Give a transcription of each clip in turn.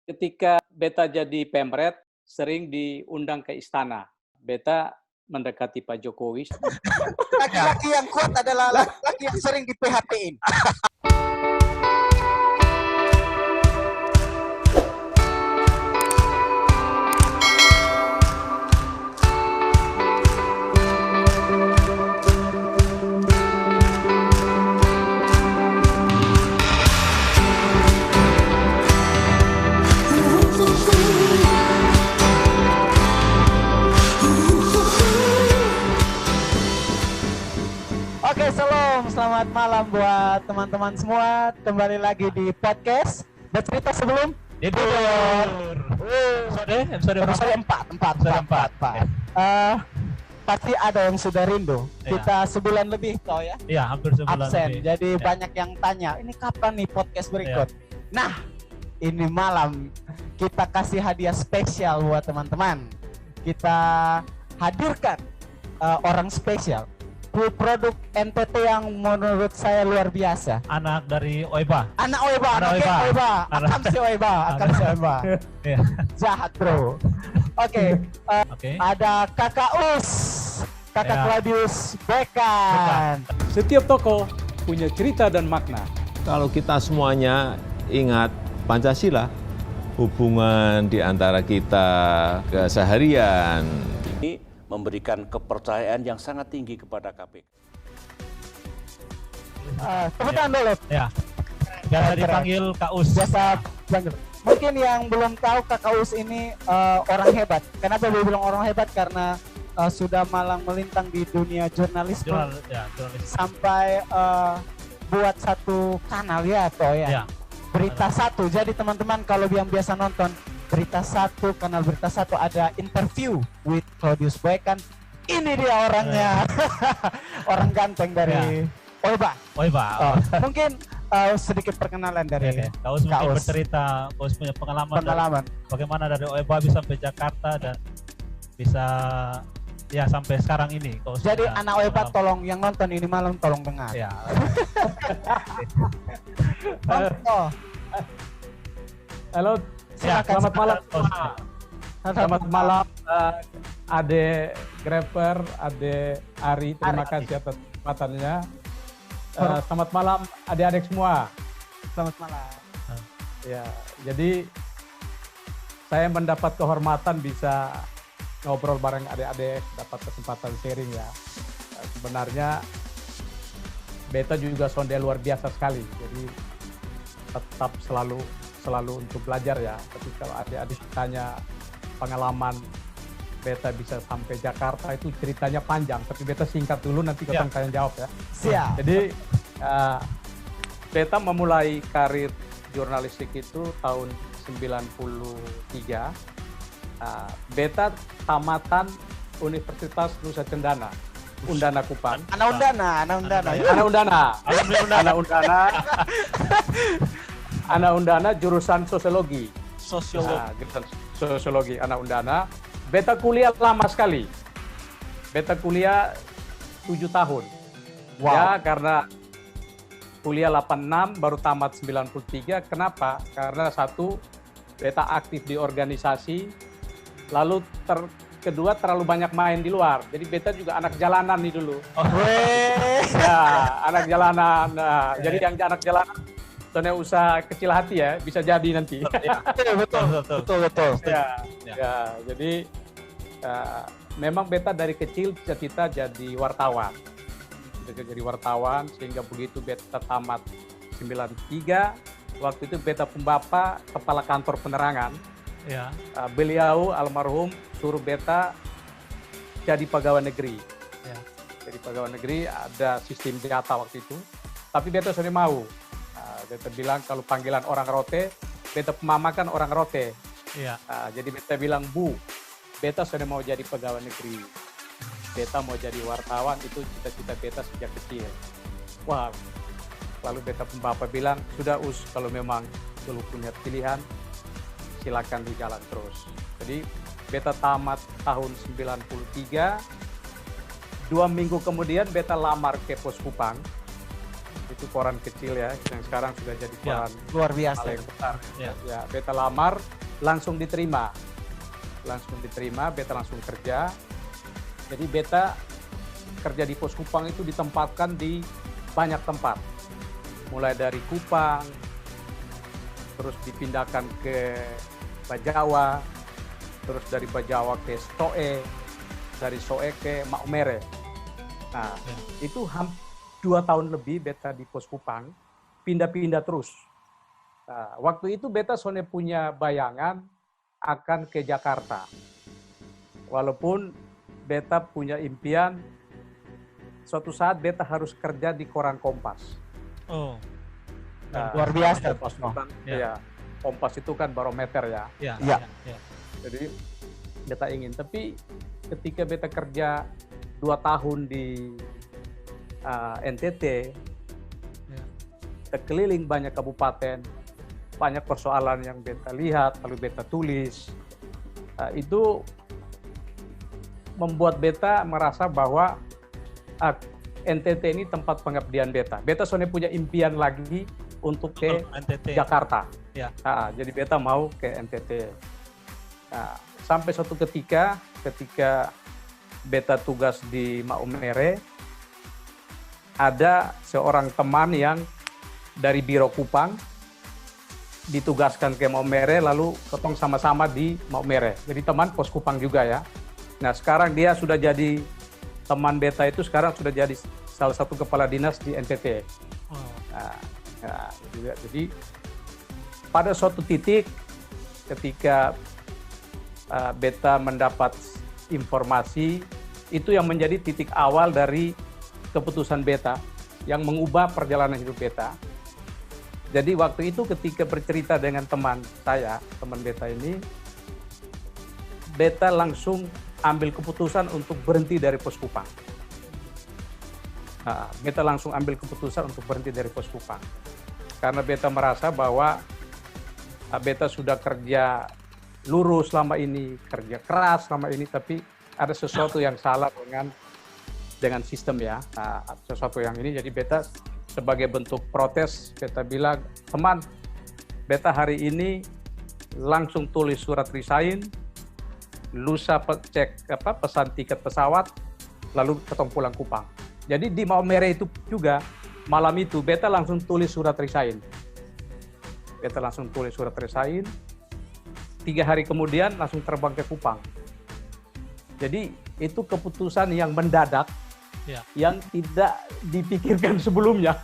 Ketika Beta jadi pemret, sering diundang ke istana. Beta mendekati Pak Jokowi. Laki-laki yang kuat adalah laki-laki yang sering di PHP-in. Oke, selamat malam buat teman-teman semua. Kembali lagi di podcast Bercerita Sebelum Tidur. Episode 4. Pasti ada yang sudah rindu. Iya. Kita sebulan lebih kau ya Iya, hampir sebulan absen. lebih. Jadi Ya. banyak yang tanya, ini kapan nih podcast berikut? Nah, ini malam kita kasih hadiah spesial buat teman-teman. Kita hadirkan orang spesial. Produk NTT yang menurut saya luar biasa. Anak dari Oiba. Anak Oiba, Anak anak Oiba. Oiba. Anak- Akam si Oiba, akam si Oiba. Iya. Jahat bro. Oke, Oke. ada Kakak Us, Kakak Ya. Claudius Bekan. Setiap tokoh punya cerita dan makna. Kalau kita semuanya ingat Pancasila, hubungan di antara kita keseharian, memberikan kepercayaan yang sangat tinggi kepada KPK. Tepuk tangan dulu. Ya. Biasa Keren. dipanggil Kak Us. Biasa panggil. Mungkin yang belum tahu Kakak Us ini orang hebat. Kenapa dia bilang orang hebat? Karena sudah malang melintang di dunia jurnalisme Jurnalis. sampai buat satu kanal ya atau ya. Ya. Berita Satu. Jadi teman-teman kalau yang biasa nonton Berita Satu, kanal Berita Satu ada interview with Claudius Bekan. Ini dia orangnya. Orang ganteng dari Oiba. Oiba. Oh, mungkin sedikit perkenalan dari Oke. Kak Us mungkin Kak Us. bercerita, Kak Us punya pengalaman. bagaimana dari Oiba bisa sampai Jakarta dan bisa ya sampai sekarang ini. Kak Us Jadi punya anak Oiba pengalaman. tolong yang nonton ini malam tolong dengar. Ya. Oh, Halo, silakan. selamat malam. Kak Us. Selamat malam, Ade Greper, Ade Ari. Terima Ari. kasih atas kesempatannya. Selamat malam, adik-adik semua. Selamat malam. Ya, jadi saya mendapat kehormatan bisa ngobrol bareng adik-adik, dapat kesempatan sharing ya. Sebenarnya Beta juga sonde luar biasa sekali, jadi tetap selalu untuk belajar ya. Tapi kalau adik-adik tanya pengalaman Beta bisa sampai Jakarta itu ceritanya panjang, tapi Beta singkat dulu nanti Ya. kalian jawab ya. Siap. Jadi Beta memulai karir jurnalistik itu tahun 93. Beta tamatan Universitas Nusa Cendana, Undana Kupang. Anak Undana. Anak Undana jurusan sosiologi. Sosiolog. Jurusan sosiologi anak Undana. Beta kuliah lama sekali. Beta kuliah 7 tahun. Wow. Ya, karena kuliah 86 baru tamat 93. Kenapa? Karena satu, Beta aktif di organisasi. Lalu kedua terlalu banyak main di luar. Jadi Beta juga anak jalanan nih dulu. Weh. Ya, anak jalanan. Nah, jadi yang anak jalanan soalnya usaha kecil hati ya, bisa jadi nanti. Ya. Betul. Ya, Ya. ya, jadi memang Beta dari kecil cita-cita jadi wartawan. Jadi wartawan sehingga begitu Beta tamat 93, waktu itu Beta Pembapa kepala kantor penerangan. Ya. Beliau almarhum suruh Beta jadi pegawai negeri. Ya. Jadi pegawai negeri ada sistem data waktu itu. Tapi Beta sudah mau. Beta bilang kalau panggilan orang rote, Beta Mama kan orang rote. Iya. Jadi Beta bilang, Bu, Beta sudah mau jadi pegawai negeri. Beta mau jadi wartawan, itu cita-cita Beta sejak kecil. Wah, lalu Beta Pembapa bilang, sudah Us, kalau memang belum punya pilihan, silakan di jalan terus. Jadi Beta tamat tahun 93, 2 minggu kemudian Beta lamar ke Pos Kupang. Itu koran kecil ya, yang sekarang sudah jadi koran Luar biasa. paling besar. Ya. Ya, beta lamar, langsung diterima. Beta langsung kerja. Jadi beta kerja di Pos Kupang itu ditempatkan di banyak tempat. Mulai dari Kupang, terus dipindahkan ke Bajawa, terus dari Bajawa ke Soe, dari Soe ke Maumere. Nah, itu 2 tahun lebih beta di Pos Kupang, pindah-pindah terus. Nah, waktu itu beta soalnya punya bayangan akan ke Jakarta. Walaupun beta punya impian, suatu saat beta harus kerja di koran Kompas. Oh, Nah, Luar biasa. Pos Kupang, Ya. ya. Kompas itu kan barometer ya. ya. Iya. Ya. Jadi beta ingin, tapi ketika beta kerja 2 tahun di NTT, Ya. kita keliling banyak kabupaten, banyak persoalan yang beta lihat, lalu beta tulis. Itu membuat beta merasa bahwa NTT ini tempat pengabdian beta. Beta soalnya punya impian lagi untuk ke NTT. Jakarta. Ya. Jadi beta mau ke NTT. Nah, sampai suatu ketika beta tugas di Maumere, ada seorang teman yang dari Biro Kupang ditugaskan ke Maumere, lalu ketong sama-sama di Maumere. Jadi teman Pos Kupang juga ya. Nah, sekarang dia sudah jadi teman beta, itu sekarang sudah jadi salah satu kepala dinas di NTT. Oh. Jadi pada suatu titik ketika beta mendapat informasi, itu yang menjadi titik awal dari keputusan beta yang mengubah perjalanan hidup beta. Jadi waktu itu ketika bercerita dengan teman beta ini, beta langsung ambil keputusan untuk berhenti dari Pos Kupang. Beta langsung ambil keputusan untuk berhenti dari Pos Kupang. Karena beta merasa bahwa beta sudah kerja lurus selama ini, kerja keras selama ini, tapi ada sesuatu yang salah dengan sistem ya. Sesuatu yang ini, jadi beta sebagai bentuk protes, beta bilang, teman, beta hari ini langsung tulis surat resign, lusa cek pesan tiket pesawat, lalu ketong pulang Kupang. Jadi di Maumere itu juga malam itu beta langsung tulis surat resign. 3 hari kemudian langsung terbang ke Kupang. Jadi itu keputusan yang mendadak, Ya. yang tidak dipikirkan sebelumnya.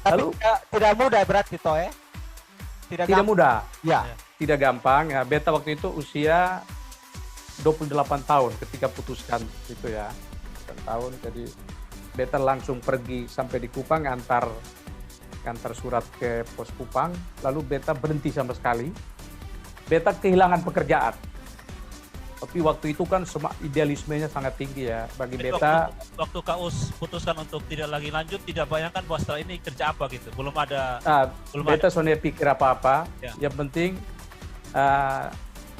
Tapi Lalu tidak mudah berarti toh ya? tidak gampang. mudah, Ya. tidak gampang. Ya, beta waktu itu usia 28 tahun ketika putuskan itu ya. 28 tahun, jadi beta langsung pergi sampai di Kupang, antar surat ke Pos Kupang, lalu beta berhenti sama sekali. Beta kehilangan pekerjaan. Tapi waktu itu kan idealismenya sangat tinggi ya bagi Jadi beta. waktu Kaus putuskan untuk tidak lagi lanjut, tidak bayangkan bahwa setelah ini kerja apa gitu. Belum ada. Beta soalnya pikir apa-apa. Ya. Yang penting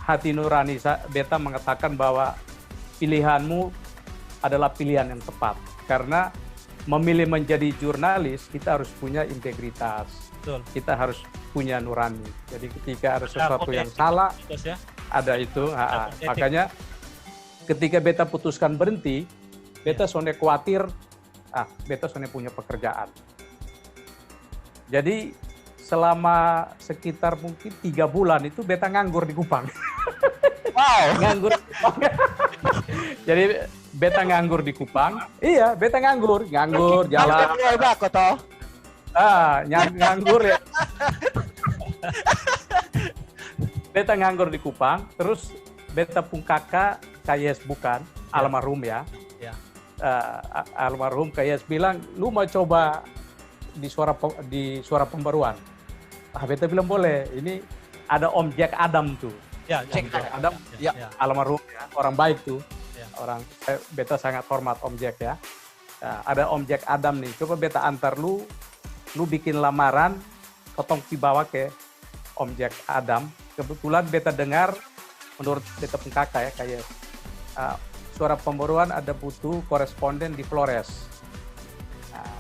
hati nurani beta mengatakan bahwa pilihanmu adalah pilihan yang tepat. Karena memilih menjadi jurnalis, kita harus punya integritas. Betul. Kita harus punya nurani. Jadi ketika ada Nah, sesuatu oke. yang salah, Terus ya. ada itu. etik. Makanya ketika beta putuskan berhenti, beta soalnya khawatir, beta soalnya punya pekerjaan. Jadi selama sekitar mungkin 3 bulan itu beta nganggur di Kupang. Wow. Nganggur di Kupang. Jadi beta nganggur di Kupang. Iya, beta nganggur jalan. Iya, kok toh. Nganggur ya. Beta nganggur di Kupang, terus beta pun kakak Kayes bukan, almarhum ya. Ya. Almarhum Kayes bilang, lu mau coba di suara pembaruan. Beta bilang boleh. Ini ada Om Jack Adam tuh. Ya. Om Jack Adam, Ya. almarhum ya, orang baik tuh. Ya. Beta sangat hormat Om Jack ya. Ada Om Jack Adam nih, coba beta antar lu bikin lamaran, potong dibawa ke Om Jack Adam. Kebetulan beta dengar, menurut beta pengkaka ya, kayak suara pembaruan ada butuh koresponden di Flores.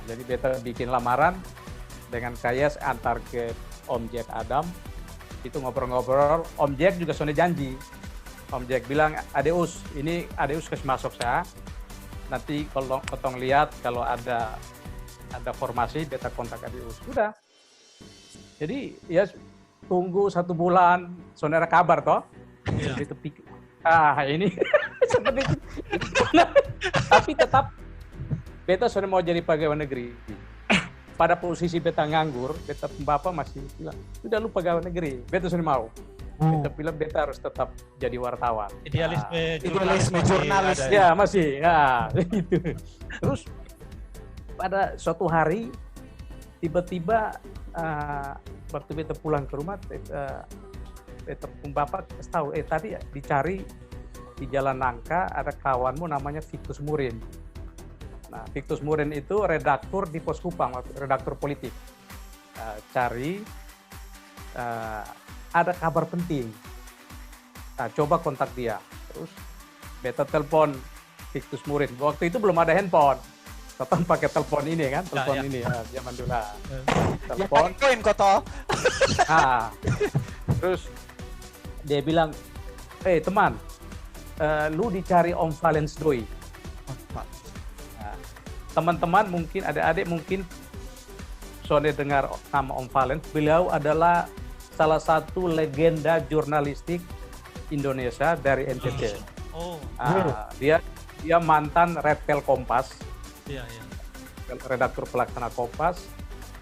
jadi beta bikin lamaran dengan Kayes antar ke Om Jack Adam. Itu ngobrol-ngobrol, Om Jack juga soalnya janji. Om Jack bilang, Adeus, ini Adeus kasih masuk saya. Nanti kalau potong lihat kalau ada formasi, beta kontak Adeus. Sudah. Jadi ya tunggu 1 bulan, saudara kabar toh. Iya. Beta pikir, ini seperti itu. Tapi tetap beta sudah mau jadi pegawai negeri. Pada posisi beta nganggur, beta bapak masih bilang, sudah lu pegawai negeri, beta sudah mau. Beta bilang beta harus tetap jadi wartawan. Idealisme jurnalis. Ya masih, ya itu. Terus pada suatu hari tiba-tiba waktu beta pulang ke rumah, beta bapak kasih tahu, tadi dicari di Jalan Nangka ada kawanmu namanya Victus Murin. Nah, Victus Murin itu redaktur di Pos Kupang, redaktur politik. Cari, ada kabar penting. Nah, coba kontak dia. Terus beta telepon Victus Murin. Waktu itu belum ada handphone. Tetap pakai telepon ini kan, telepon ini zaman dulu. Telepon. Ya, koin koto. Terus dia bilang, teman, lu dicari Om Valens Doi. Teman-teman mungkin, adik-adik mungkin sudah dengar nama Om Valens. Beliau adalah salah satu legenda jurnalistik Indonesia dari NTT. Dia mantan Redtel Kompas, redaktur pelaksana Kompas.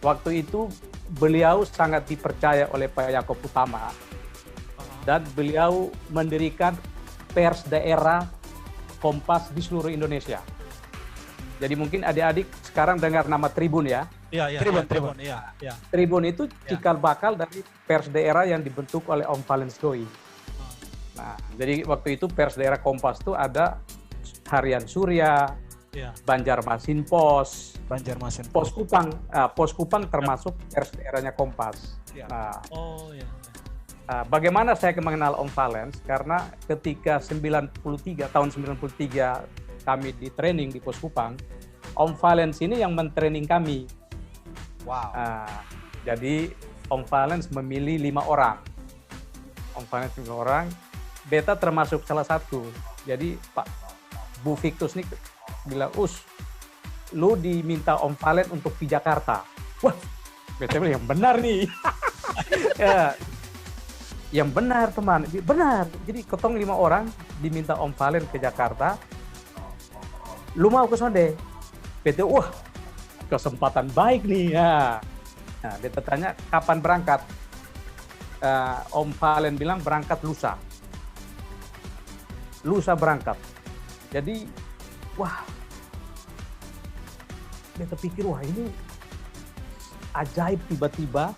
Waktu itu beliau sangat dipercaya oleh Pak Yaakob Utama dan beliau mendirikan pers daerah Kompas di seluruh Indonesia. Jadi mungkin adik-adik sekarang dengar nama Tribun ya. Tribun. Tribun itu cikal bakal dari pers daerah yang dibentuk oleh Om Valens Doi. Nah, jadi waktu itu pers daerah Kompas itu ada Harian Surya, Banjarmasin Pos, Pos Kupang. Pos Kupang termasuk pers daerahnya Kompas. Bagaimana saya mengenal Om Valens? Karena ketika tahun 93 kami di training di Pos Kupang, Om Valens ini yang mentraining kami. Wow. Jadi Om Valens memilih 5 orang. Om Valens 5 orang, beta termasuk salah satu. Jadi Pak Bu Victus nih bilang, lu diminta Om Valens untuk di Jakarta. Wah, beta bilang yang benar nih. Yang benar teman, benar. Jadi ketong 5 orang diminta Om Valens ke Jakarta. Lu mau ke Sonde? Beta, wah kesempatan baik nih ya. Nah, beta tanya kapan berangkat? Om Valens bilang berangkat lusa. Lusa berangkat. Jadi, wah, beta pikir wah ini ajaib tiba-tiba.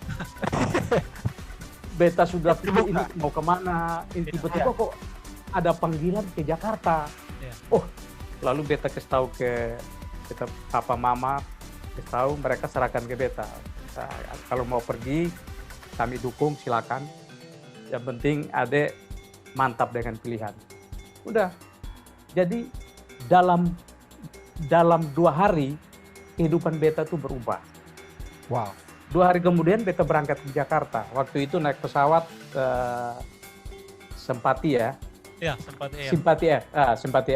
Beta sudah pikir ini mau kemana? Ini tiba-tiba kok ada panggilan ke Jakarta. Lalu beta kasih tahu ke papa mama, kasih tahu mereka serahkan ke beta. Kalau mau pergi kami dukung silakan. Yang penting adek mantap dengan pilihan. Udah. Jadi dalam 2 hari kehidupan beta tuh berubah. Wow. 2 hari kemudian beta berangkat ke Jakarta. Waktu itu naik pesawat Simpati ya. Simpati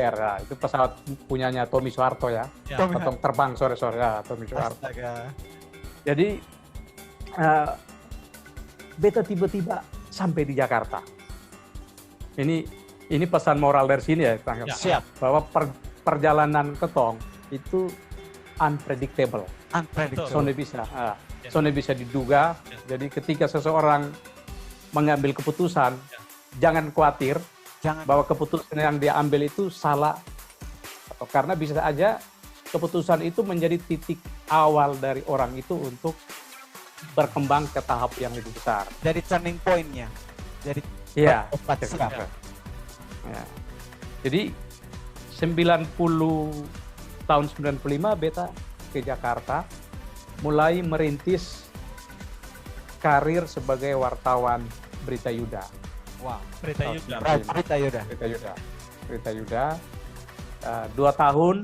Air. Nah, itu pesawat punyanya Tommy Soeharto ya. Potong terbang sore-sore ya, Tommy Soeharto. Jadi beta tiba-tiba sampai di Jakarta. Ini pesan moral dari sini ya, siap. Bahwa perjalanan ketong itu unpredictable. Sonde bisa diduga. Jadi ketika seseorang mengambil keputusan, jangan khawatir. Bahwa keputusan yang dia ambil itu salah, atau karena bisa aja keputusan itu menjadi titik awal dari orang itu untuk berkembang ke tahap yang lebih besar. Jadi turning point-nya. Jadi Jadi tahun 95 beta ke Jakarta, mulai merintis karir sebagai wartawan Berita Yuda. Wow. Berita Yuda. 2 tahun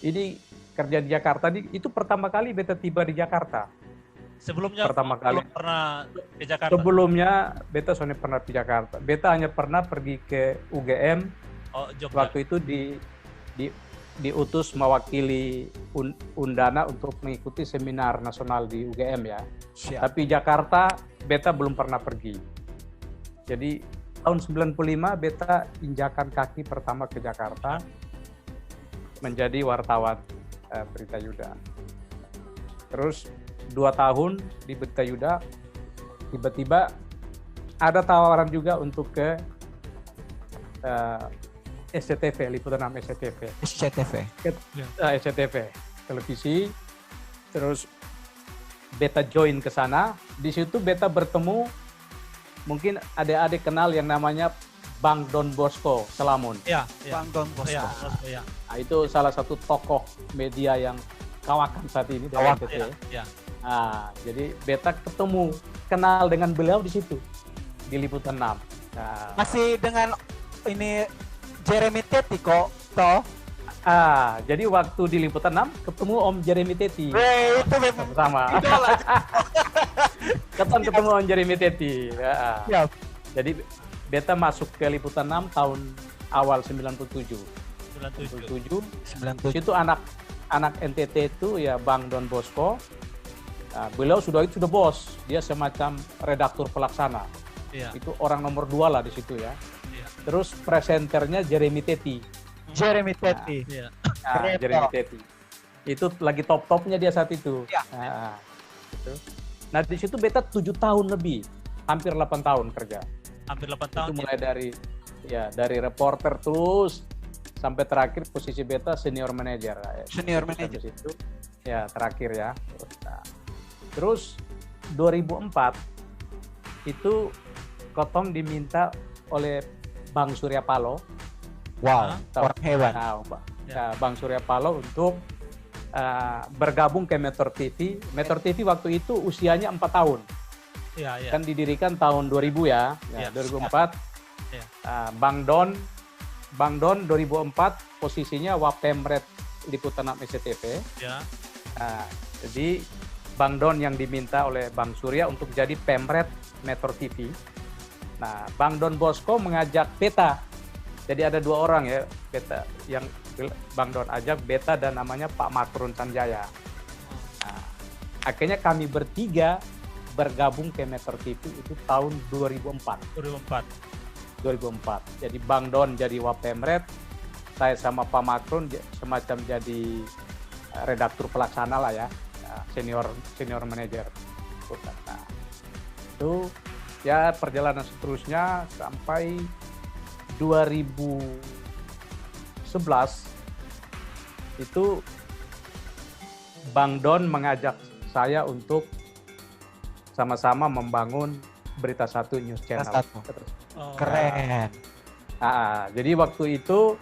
ini kerja di Jakarta itu pertama kali beta tiba di Jakarta. Sebelumnya Pertama kali. belum pernah ke Jakarta. Sebelumnya beta soalnya pernah di Jakarta. Beta hanya pernah pergi ke UGM. Oh, Jogja. Waktu itu diutus mewakili Undana untuk mengikuti seminar nasional di UGM ya. Siap. Tapi Jakarta beta belum pernah pergi. Jadi tahun 95 beta injakan kaki pertama ke Jakarta menjadi wartawan Berita Yuda. Terus 2 tahun di Berita Yuda, tiba-tiba ada tawaran juga untuk ke SCTV, Liputan 6 SCTV. SCTV. SCTV, televisi. Terus beta join ke sana. Di situ beta bertemu, mungkin adik-adik kenal yang namanya Bang Don Bosco Selamun. Iya, Bang Don Bosco. Iya, iya. Nah, itu salah satu tokoh media yang kawakan saat ini dari Kawakan, NTT. Iya. Nah, jadi beta ketemu, kenal dengan beliau di situ di Liputan 6. Nah, Masih dengan ini Jeremy Teti kok, toh? jadi waktu di Liputan 6 ketemu Om Jeremy Teti. Itu memang Sama. idola. Ketemu Om Jeremy Teti. Ya. Siap. Jadi beta masuk ke Liputan 6 tahun awal 97. 97. 97. Situ anak NTT itu ya Bang Don Bosco. Nah, beliau sudah bos, dia semacam redaktur pelaksana. Iya. Itu orang nomor 2 lah di situ ya. Iya. Terus presenternya Jeremy Teti. Jeremy Teti. Iya. Nah, Keren, Jeremy toh. Teti. Itu lagi top-topnya dia saat itu. Ya. Gitu. Nah, di situ beta 7 tahun lebih, hampir 8 tahun kerja. Hampir 8 Itu tahun. mulai dari reporter terus sampai terakhir posisi beta senior manager. Senior Di manager. situ ya terakhir ya. Terus 2004 itu Kotong diminta oleh Bang Surya Paloh. Wow, Tahu. orang hebat. Bang Surya Paloh untuk bergabung ke Metro TV. Metro TV waktu itu usianya 4 tahun. Iya, iya. Kan didirikan tahun 2000 ya. Iya. 2004. Iya. Bang Don 2004 posisinya Wapemret Liputan 6 SCTV. Ya. Jadi Bang Don yang diminta oleh Bang Surya untuk jadi Pemret Metro TV. Nah, Bang Don Bosco mengajak beta. Jadi ada 2 orang ya, beta yang Bang Don ajak, beta dan namanya Pak Makrun Sanjaya. Nah, akhirnya kami bertiga bergabung ke Metro TV itu tahun 2004. 2004. Jadi Bang Don jadi Wapemret, saya sama Pak Makrun semacam jadi redaktur pelaksana lah ya, senior manager. Nah, itu ya perjalanan seterusnya sampai 2011 itu Bang Don mengajak saya untuk sama-sama membangun Berita Satu News Channel. Oh. Keren. Jadi waktu itu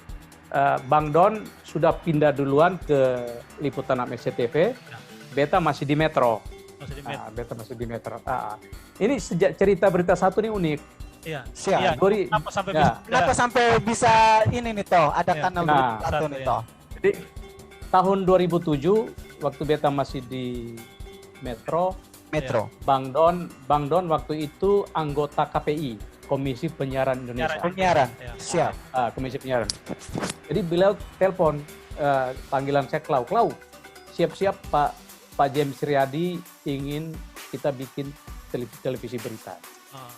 Bang Don sudah pindah duluan ke Liputan 6 SCTV, beta masih di Metro. Beta masih di Metro. Ini sejak cerita Berita Satu ini unik. Iya. Siap. Iya. Gori- Kenapa sampai Ya. bisa? Kenapa sampai bisa ini nih toh? Ada Ya. kanal Nah, Berita Satu satu, nih ya. toh. Jadi tahun 2007 waktu beta masih di Metro, Metro. Bang Don waktu itu anggota KPI, Komisi Penyiaran Indonesia. Penyiaran. Ya. Siap. Komisi Penyiaran. Jadi beliau telepon, panggilan saya Klau, siap-siap Pak James Riyadi ingin kita bikin televisi berita. Oh.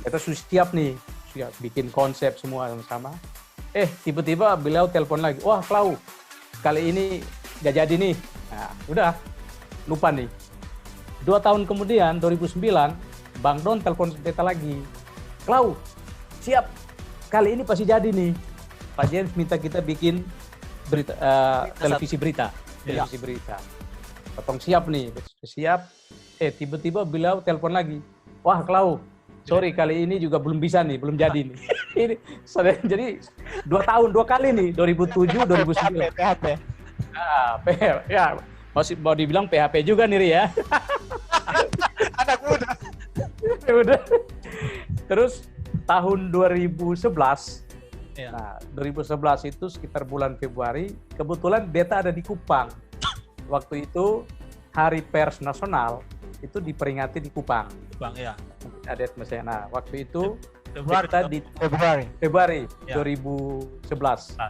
Kita sudah siap nih, siap bikin konsep semua sama-sama. Tiba-tiba beliau telepon lagi, wah Klau, kali ini gak jadi nih. Nah, udah, lupa nih. 2 tahun kemudian, 2009, Bang Don telepon beta lagi. Klau, siap, kali ini pasti jadi nih. Pak James minta kita bikin berita, televisi berita. Ya. Televisi berita. Potong siap nih, siap. Tiba-tiba beliau telepon lagi. Wah Klau, sorry kali ini juga belum bisa nih, belum jadi nih. Ini jadi 2 tahun 2 kali nih, 2007, 2009. PHP. Ya, masih mau dibilang PHP juga nih Ri, ya. Anak muda. Udah. Terus tahun 2011 Iya. Nah, 2011 itu sekitar bulan Februari, kebetulan beta ada di Kupang. Waktu itu Hari Pers Nasional itu diperingati di Kupang. Bang, ya. Ada misalnya. Nah, waktu itu Februari. beta di Februari Ya. 2011. Ya.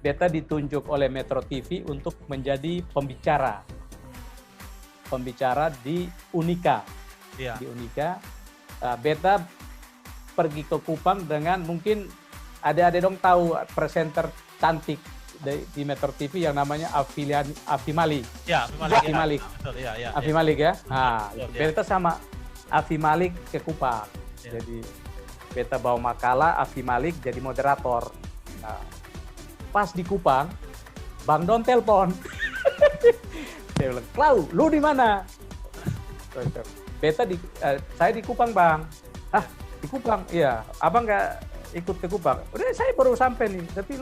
Beta ditunjuk oleh Metro TV untuk menjadi pembicara di Unika. Iya. Di Unika, beta pergi ke Kupang dengan mungkin adik-adik dong tahu presenter cantik di Metro TV yang namanya Afi Malik. Ya, Afi Malik. Betul, ya. Afi Malik ya. Nah, Betul, beta sama Afi Malik ke Kupang. Ya. Jadi beta bawa makalah, Afi Malik jadi moderator. Nah, pas di Kupang, Bang Don telepon. Dia bilang, "Klau, lu di mana?" Beta saya di Kupang, Bang. "Ah, di Kupang?" "Iya, Abang nggak ikut ke Kupang?" "Udah, saya baru sampai nih. Tapi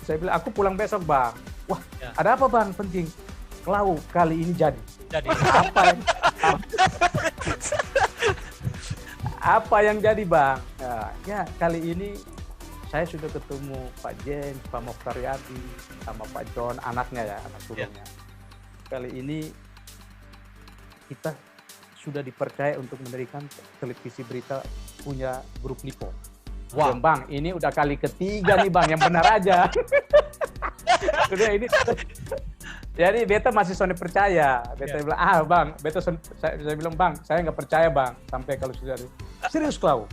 saya bilang, "Aku pulang besok, Bang." "Wah, Ya. ada apa, Bang? Penting." "Klau, kali ini jadi." Jadi Apa yang jadi, Bang? Nah, ya, kali ini saya sudah ketemu Pak James, Pak Mokhtar Yadi, sama Pak John, anaknya ya, anak sulungnya. Kali ini kita sudah dipercaya untuk mendirikan televisi berita punya grup Lipo. Wah. Dan, Bang, ini udah kali ketiga nih, Bang, yang benar aja. Udah ini. Jadi beta masih Sony percaya. Beta bilang, Bang, saya bilang, Bang, saya nggak percaya, Bang, sampai kalau sudah serius, Klau.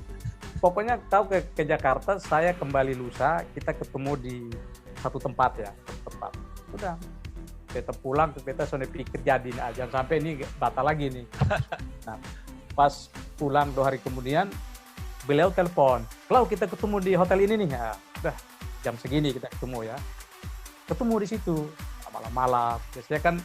Pokoknya kau ke Jakarta, saya kembali lusa, kita ketemu di satu tempat ya, Udah, beta pulang, beta Sony pikir jadi aja, sampai ini batal lagi nih. Nah, pas pulang 2 hari kemudian, beliau telepon, "Klau, kita ketemu di hotel ini nih." Ya, udah, jam segini kita ketemu ya. Ketemu di situ, malam-malam. Biasanya kan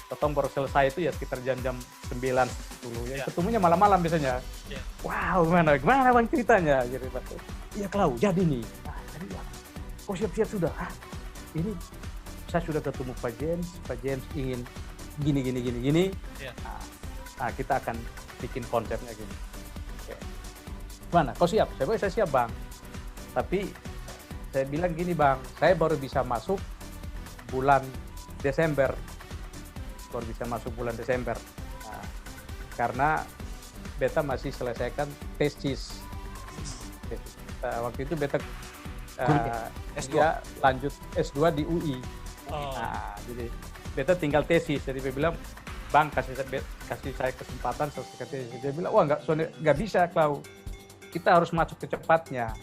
ketemu baru selesai itu ya sekitar jam-jam 9, 10 ya. Ketemunya malam-malam biasanya. Ya. Wow, gimana Bang ceritanya? Gitu. "Iya, Klau, jadi nih." "Ah, jadi ya. Oh, siap-siap sudah. Ini saya sudah ketemu Pak James ingin gini. Ya. Nah, kita akan bikin konsepnya gini. Oke. Mana? Kau siap? Saya siap, Bang. Tapi saya bilang gini, Bang, saya baru bisa masuk bulan Desember. Nah, karena beta masih selesaikan tesis. Waktu itu beta S2. dia lanjut S2 di UI. Oh. Nah, jadi beta tinggal tesis. Jadi dia bilang, "Bang, kasih saya kesempatan selesaikan tesis." Dia bilang, "Wah, nggak bisa, Klau. Kita harus masuk kecepatnya.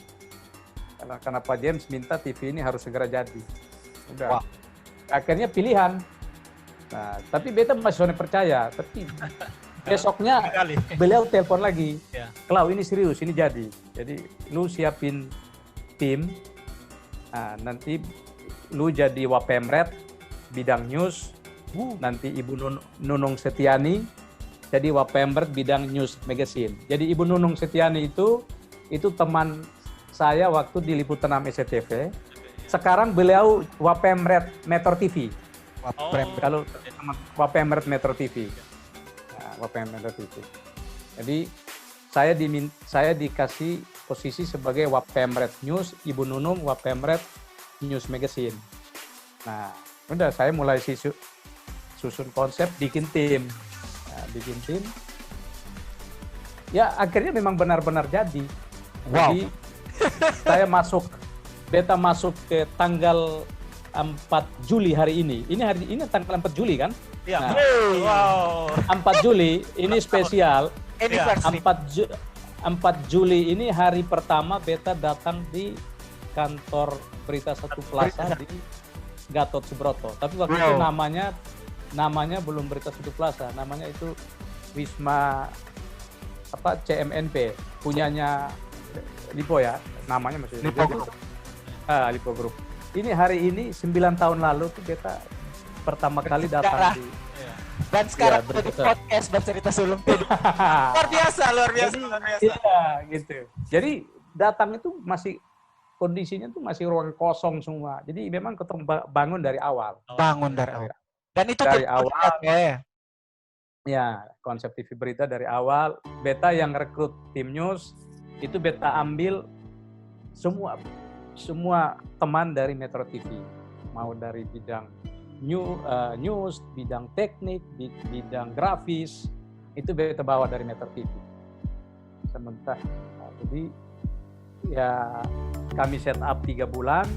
Karena Pak James minta TV ini harus segera jadi." Udah. Wah. Akhirnya pilihan. Nah, tapi beta masih percaya. Tapi besoknya Kali. beliau telepon lagi. Ya. "Klau, ini serius, ini jadi. Jadi lu siapin tim. Nah, nanti lu jadi Wapemret bidang news. Nanti Ibu Nunung Setiani jadi Wapemret bidang news magazine." Jadi Ibu Nunung Setiani itu teman saya waktu di Liputan 6 SCTV. Sekarang beliau Wapemret Metro TV. Kalau Wapemret Metro TV. Nah, Wapemret Metro TV. Jadi saya dikasih posisi sebagai Wapemret News, Ibu Nunung Wapemret News Magazine. Nah, udah saya mulai susun konsep, bikin tim. Ya, akhirnya memang benar-benar jadi. Wow. Jadi beta masuk ke tanggal 4 Juli hari ini. Ini tanggal 4 Juli kan? Iya. Nah. Wow. 4 Juli ini spesial. Anniversary. 4 Juli ini hari pertama beta datang di kantor Berita Satu Plaza di Gatot Subroto. Tapi waktu itu namanya belum Berita Satu Plaza, namanya itu Wisma CMNP, punyanya Lipo ya, namanya masih Lipo Group. Lipo Group. Ini hari ini 9 tahun lalu tuh beta pertama kali datang di Dan sekarang Ya, jadi bercerita. podcast bercerita sulung tidur. Luar biasa. Iya, gitu. Jadi datang itu kondisinya tuh masih ruang kosong semua. Jadi memang ketemu bangun dari awal. Bangun dari awal. Dan itu Dari jadi awal. konsep, ya. Ya, konsep TV berita dari awal. Beta yang rekrut tim news itu beta ambil semua teman dari Metro TV, mau dari bidang news, bidang teknik, bidang grafis, itu beta bawa dari Metro TV. Sementara, jadi ya kami set up 3 bulan,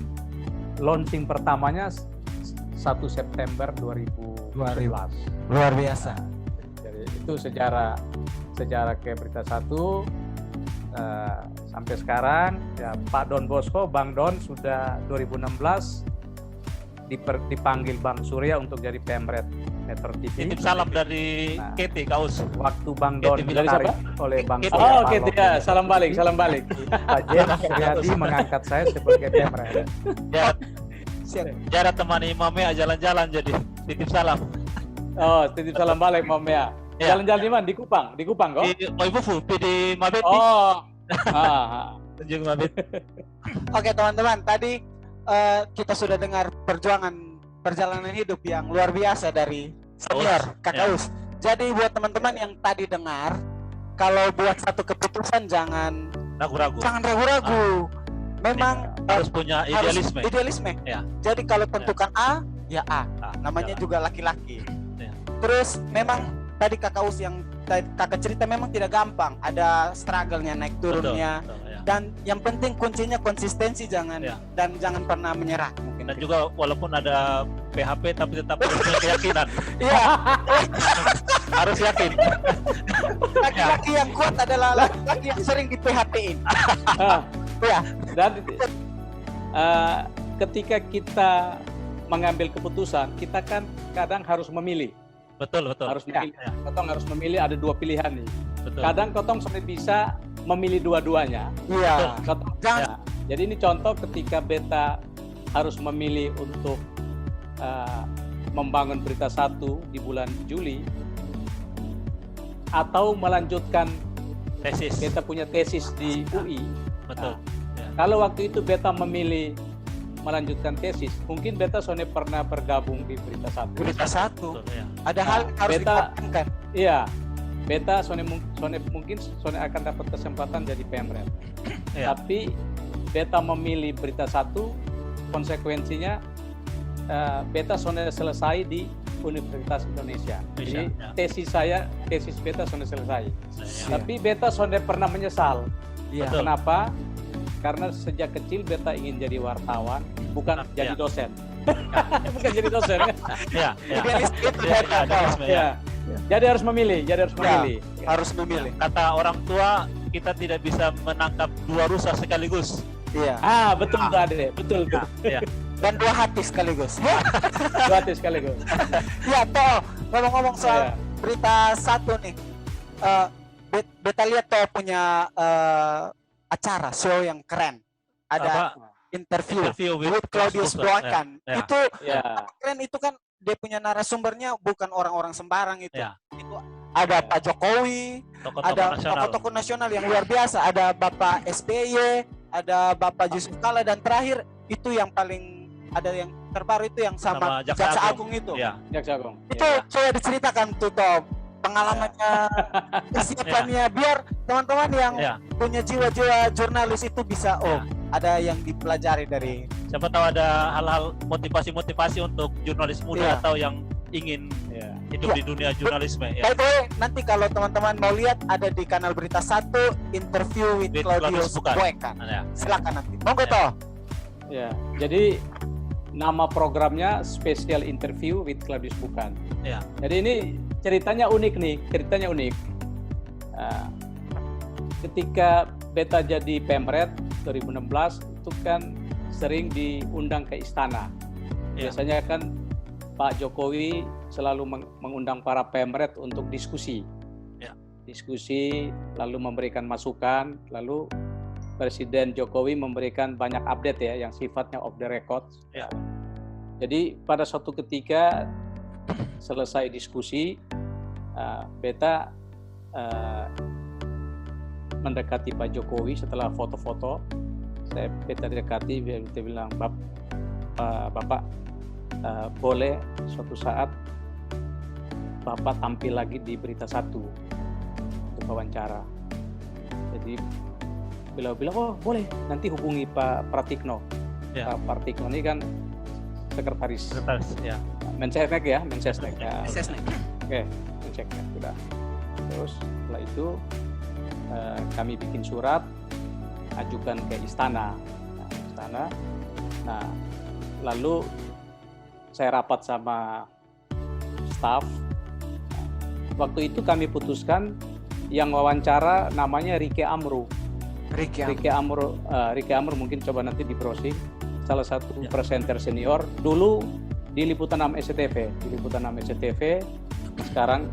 launching pertamanya 1 September 2011. Luar biasa. Jadi itu sejarah ke Berita Satu. Sampai sekarang ya Pak Don Bosco, Bang Don sudah 2016 dipanggil Bang Surya untuk jadi pemret Metro TV. Titip salam dari Keti Kaus. Waktu Bang Don ditarik oleh Bang Keti. Surya. Oh, gitu ya. Salam balik. Pak James Suryadi mengangkat saya sebagai pemret. Jarak temani Mamea jalan-jalan jadi titip salam. Oh, titip salam balik Mam ya. Ya. Jalan-jalan di mana? Di Kupang kok? Di Oibufu, di Mabet. Oh. Tunjuk Mabet. Oke teman-teman, tadi kita sudah dengar perjalanan hidup yang luar biasa dari senior Kakak Us. Jadi buat teman-teman yang tadi dengar, kalau buat satu keputusan jangan Ragu-ragu. Memang Harus punya idealisme. idealisme. Ya. Jadi kalau tentukan A, ya A. Namanya jalan. juga laki-laki. Ya. Terus memang tadi Kakak Us yang kakak cerita memang tidak gampang. Ada struggle-nya, naik turunnya. Betul, ya. Dan yang penting kuncinya konsistensi dan jangan pernah menyerah mungkin. Dan juga walaupun ada PHP tapi tetap harus punya keyakinan. Iya, Harus yakin. laki-laki yang kuat adalah laki-laki yang sering di PHP-in. Ya, Dan ketika kita mengambil keputusan, kita kan kadang harus memilih. Betul. Harus memilih. Kotong harus memilih, ada 2 pilihan nih. Betul. Kadang Kotong sampai bisa memilih dua-duanya. iya. Kotong, Jangan- Jadi ini contoh ketika beta harus memilih untuk membangun Berita Satu di bulan Juli atau melanjutkan Tesis. beta punya tesis di UI. Betul. Kalau waktu itu beta memilih melanjutkan tesis, mungkin beta soalnya pernah bergabung di Berita Satu. Berita Satu. Betul, ya. Ada hal yang harus Beta- dikorbankan. Iya, beta soalnya mungkin soalnya akan dapat kesempatan jadi pemret. Iya. Tapi beta memilih Berita Satu, konsekuensinya beta soalnya selesai di Universitas Indonesia. Jadi tesis beta soalnya selesai. Ya. Tapi beta soalnya pernah menyesal. Iya. Betul. Kenapa? Karena sejak kecil beta ingin jadi wartawan, bukan jadi dosen. Bukan jadi dosen. Ya. Idealis itu Ya, Beta. idealisme, ya. Ya. Jadi harus memilih. Harus memilih. Kata orang tua, kita tidak bisa menangkap 2 rusa sekaligus. Iya. Betul tuh Ade, betul tuh. Ya. Dan 2 hati sekaligus. Dua hati sekaligus. Ya, toh ngomong-ngomong soal Iya. Berita Satu nih. Beta lihat toh punya acara show yang keren. Ada interview with Claudius Boykan. Ya. Itu Ya. keren, itu kan dia punya narasumbernya bukan orang-orang sembarang itu. Ya. Itu ada Pak Jokowi, ada tokoh-tokoh nasional yang luar biasa, ada Bapak SBY, ada Bapak Yusuf Kala, dan terakhir itu yang paling ada yang terbaru itu yang sama Jaksa Agung itu. Ya. Jaksa Agung. Itu coba diceritakan tuh Tom, pengalamannya, kesiapannya, biar teman-teman yang punya jiwa-jiwa jurnalis itu bisa ada yang dipelajari dari. Siapa tahu ada hal-hal motivasi-motivasi untuk jurnalis muda atau yang ingin hidup di dunia jurnalisme. By the way, nanti kalau teman-teman mau lihat ada di kanal Berita Satu interview with Claudius Boykan. Silakan nanti. Monggo toh. Ya. Jadi nama programnya Special Interview with Claudius Boykan. Ya. Jadi ini ceritanya unik nih, ketika beta jadi pemret 2016 itu kan sering diundang ke istana. Biasanya kan Pak Jokowi selalu mengundang para pemret untuk diskusi. Diskusi, lalu memberikan masukan, lalu Presiden Jokowi memberikan banyak update ya yang sifatnya off the record. Jadi pada suatu ketika selesai diskusi, beta mendekati Pak Jokowi setelah foto-foto. Beta dekati, beta bilang, Bapak, boleh suatu saat Bapak tampil lagi di Berita Satu untuk wawancara. Jadi beliau bilang, oh boleh, nanti hubungi Pak Pratikno. Ya. Pak Pratikno ini kan sekretaris Ya. Mensesnek ya, Mensesnek. Ya. Mensesnek. Oke, Mensesnek sudah. Terus setelah itu kami bikin surat, ajukan ke istana. Nah, lalu saya rapat sama staf. Waktu itu kami putuskan yang wawancara namanya Rike Amru. Rike Amru mungkin coba nanti di browsing. Salah satu presenter senior dulu di Liputan 6 SCTV, sekarang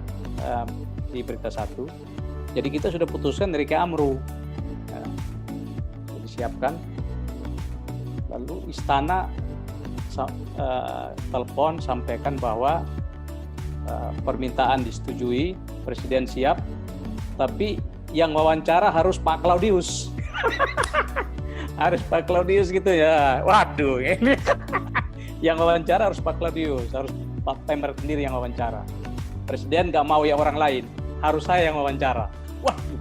di Berita 1. Jadi kita sudah putuskan Rike Amru. Disiapkan. Lalu istana telepon sampaikan bahwa permintaan disetujui, Presiden siap, tapi yang wawancara harus Pak Claudius. Harus Pak Claudius gitu ya. Waduh, ini yang wawancara harus Pak Claudius, harus Pak Pemret sendiri yang wawancara. Presiden nggak mau ya orang lain, harus saya yang wawancara. Waduh,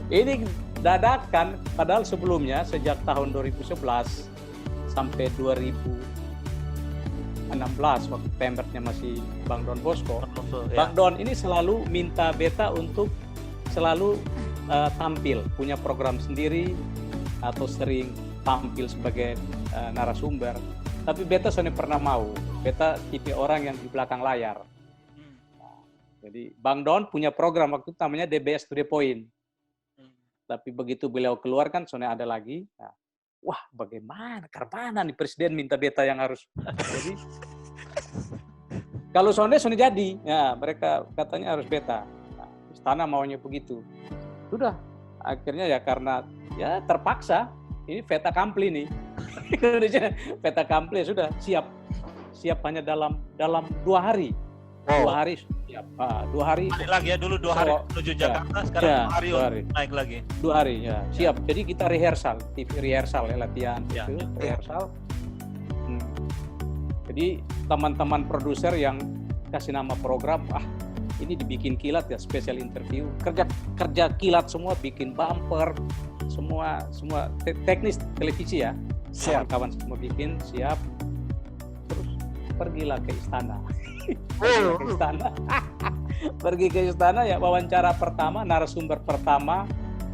ini dadakan, padahal sebelumnya sejak tahun 2011 sampai 2016 waktu Pemretnya masih Bang Don Bosco, Bang Don ini selalu minta beta untuk selalu tampil, punya program sendiri atau sering tampil sebagai narasumber. Tapi beta soalnya pernah mau, beta tipe orang yang di belakang layar. Jadi Bang Don punya program waktu itu namanya DBS to the Point. Tapi begitu beliau keluar kan soalnya ada lagi. Nah, wah bagaimana, karena nih Presiden minta beta yang harus. Jadi kalau soalnya jadi, ya mereka katanya harus beta. Nah, istana maunya begitu. Sudah, akhirnya ya karena ya terpaksa. Ini fait accompli nih. Fait accompli sudah siap hanya dalam 2 hari. 2 hari siap. 2 hari. Naik lagi ya, dulu 2 hari menuju Jakarta, sekarang ya, 2 hari naik lagi. 2 hari ya siap. Jadi kita rehearsal, TV rehearsal ya, latihan itu rehearsal. Jadi teman-teman produser yang kasih nama program, ini dibikin kilat ya, special interview, kerja kilat semua, bikin bumper, semua teknis televisi ya, kawan-kawan semua bikin siap, terus pergilah ke istana. Pergi ke istana ya, wawancara pertama, narasumber pertama,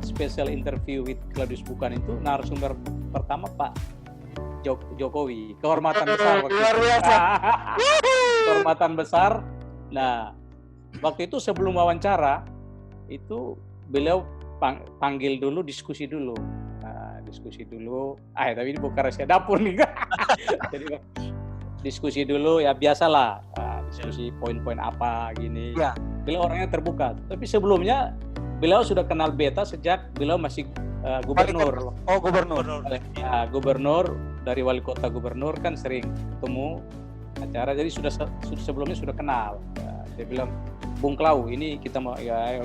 special interview with Claudius Bukan itu narasumber pertama Pak Jokowi, kehormatan besar waktu itu. Kehormatan besar. Nah, waktu itu sebelum wawancara itu beliau panggil dulu, diskusi dulu. Nah, diskusi dulu. Tapi ini bukan rahasia dapur nih. Jadi diskusi dulu ya, biasalah. Diskusi poin-poin apa gini. Ya. Beliau orangnya terbuka. Tapi sebelumnya beliau sudah kenal beta sejak beliau masih gubernur. Oh, gubernur. Gubernur, dari wali kota gubernur kan sering ketemu acara. Jadi sudah sebelumnya sudah kenal. Dia bilang, Bung Klau, ini kita mau ya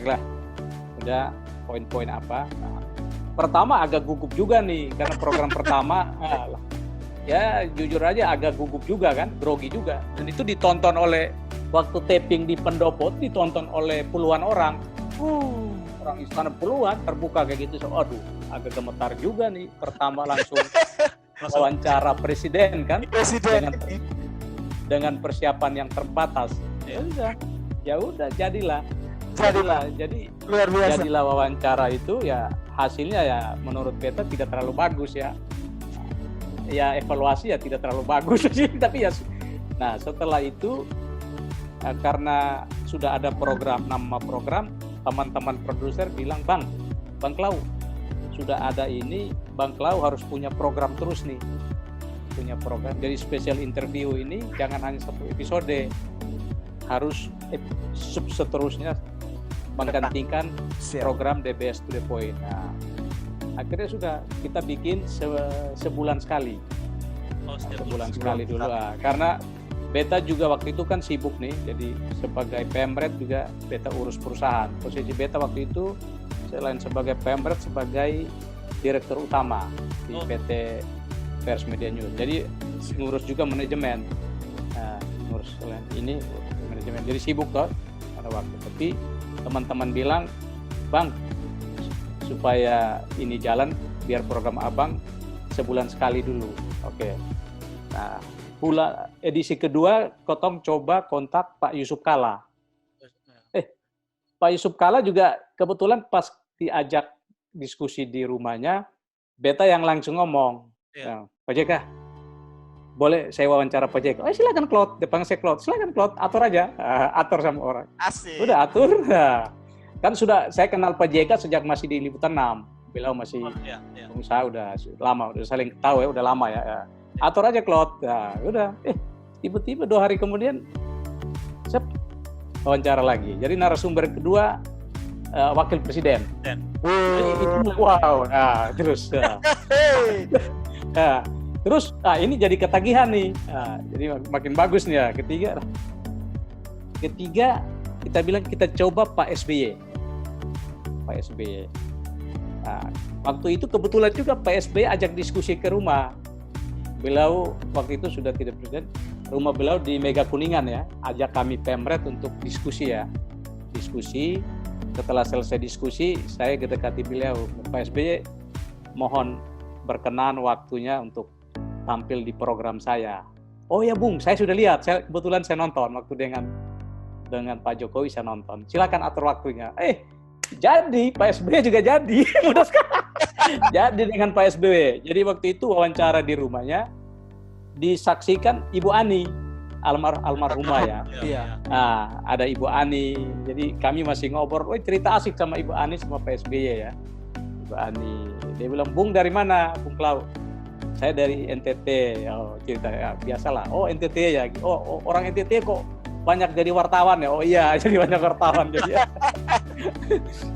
udah poin-poin apa. Nah, pertama agak gugup juga nih karena program pertama. Ya jujur aja agak gugup juga kan, grogi juga. Dan itu ditonton oleh waktu taping di Pendopo, ditonton oleh puluhan orang. Orang istana puluhan terbuka kayak gitu. Aduh, agak gemetar juga nih. Pertama langsung wawancara presiden kan. Dengan persiapan yang terbatas. Ya udah jadilah. Jadi luar biasa. Jadilah wawancara itu ya, hasilnya ya menurut beta tidak terlalu bagus ya. Ya evaluasi ya tidak terlalu bagus sih, tapi ya. Nah, setelah itu karena sudah ada nama program, teman-teman produser bilang, Bang Klau, sudah ada ini, Bang Klau harus punya program terus nih. Punya program. Jadi special interview ini jangan hanya 1 episode. Harus seterusnya menggantikan program DBS to the Point. Nah, akhirnya sudah kita bikin sebulan sekali. Sebulan sekali dulu karena beta juga waktu itu kan sibuk nih, jadi sebagai Pemret juga beta urus perusahaan. Posisi beta waktu itu selain sebagai Pemret, sebagai direktur utama di PT Pers Media News. Jadi ngurus juga manajemen. Nah, ngurus selain ini manajemen. Jadi sibuk toh pada waktu. Tapi teman-teman bilang, Bang, supaya ini jalan, biar program Abang sebulan sekali dulu. Oke. Nah, edisi kedua Kotong coba kontak Pak Yusuf Kala. Pak Yusuf Kala juga kebetulan pas diajak diskusi di rumahnya, Beta yang langsung ngomong, ya, Pak JK, boleh saya wawancara Pak JK? Silakan Claude, depan saya Claude, silakan Claude, atur aja, atur sama orang. Asik. Udah atur, nah. Kan sudah saya kenal Pak JK sejak masih di Liputan 6, beliau masih pengusaha, udah lama, udah saling tahu ya, udah lama ya. Atur aja Claude, nah, udah, tiba-tiba 2 hari kemudian, wawancara lagi. Jadi narasumber kedua wakil presiden. Wow. Nah, terus. Terus ini jadi ketagihan nih. Jadi makin bagus nih ya. Ketiga kita bilang kita coba Pak SBY. Pak SBY. Nah, waktu itu kebetulan juga Pak SBY ajak diskusi ke rumah. Beliau waktu itu sudah tidak presiden. Rumah beliau di Mega Kuningan ya, ajak kami Pemret untuk diskusi ya. Diskusi, setelah selesai diskusi, saya dekati beliau, Pak SBY mohon berkenan waktunya untuk tampil di program saya. Oh ya Bung, saya sudah lihat, kebetulan saya nonton waktu dengan Pak Jokowi saya nonton. Silakan atur waktunya. Jadi Pak SBY juga jadi, mudah sekali. Jadi dengan Pak SBY. Jadi waktu itu wawancara di rumahnya, disaksikan Ibu Ani almarhumah ya. Iya. Nah, ada Ibu Ani. Jadi kami masih ngobrol, cerita asik sama Ibu Ani sama Pak SBY ya. Ibu Ani. Dia bilang, "Bung dari mana, Bung Klau?" "Saya dari NTT." Oh, cerita ya, biasalah. "Oh, NTT ya. Oh, orang NTT kok banyak jadi wartawan ya?" "Oh iya, jadi banyak wartawan." Jadi ya.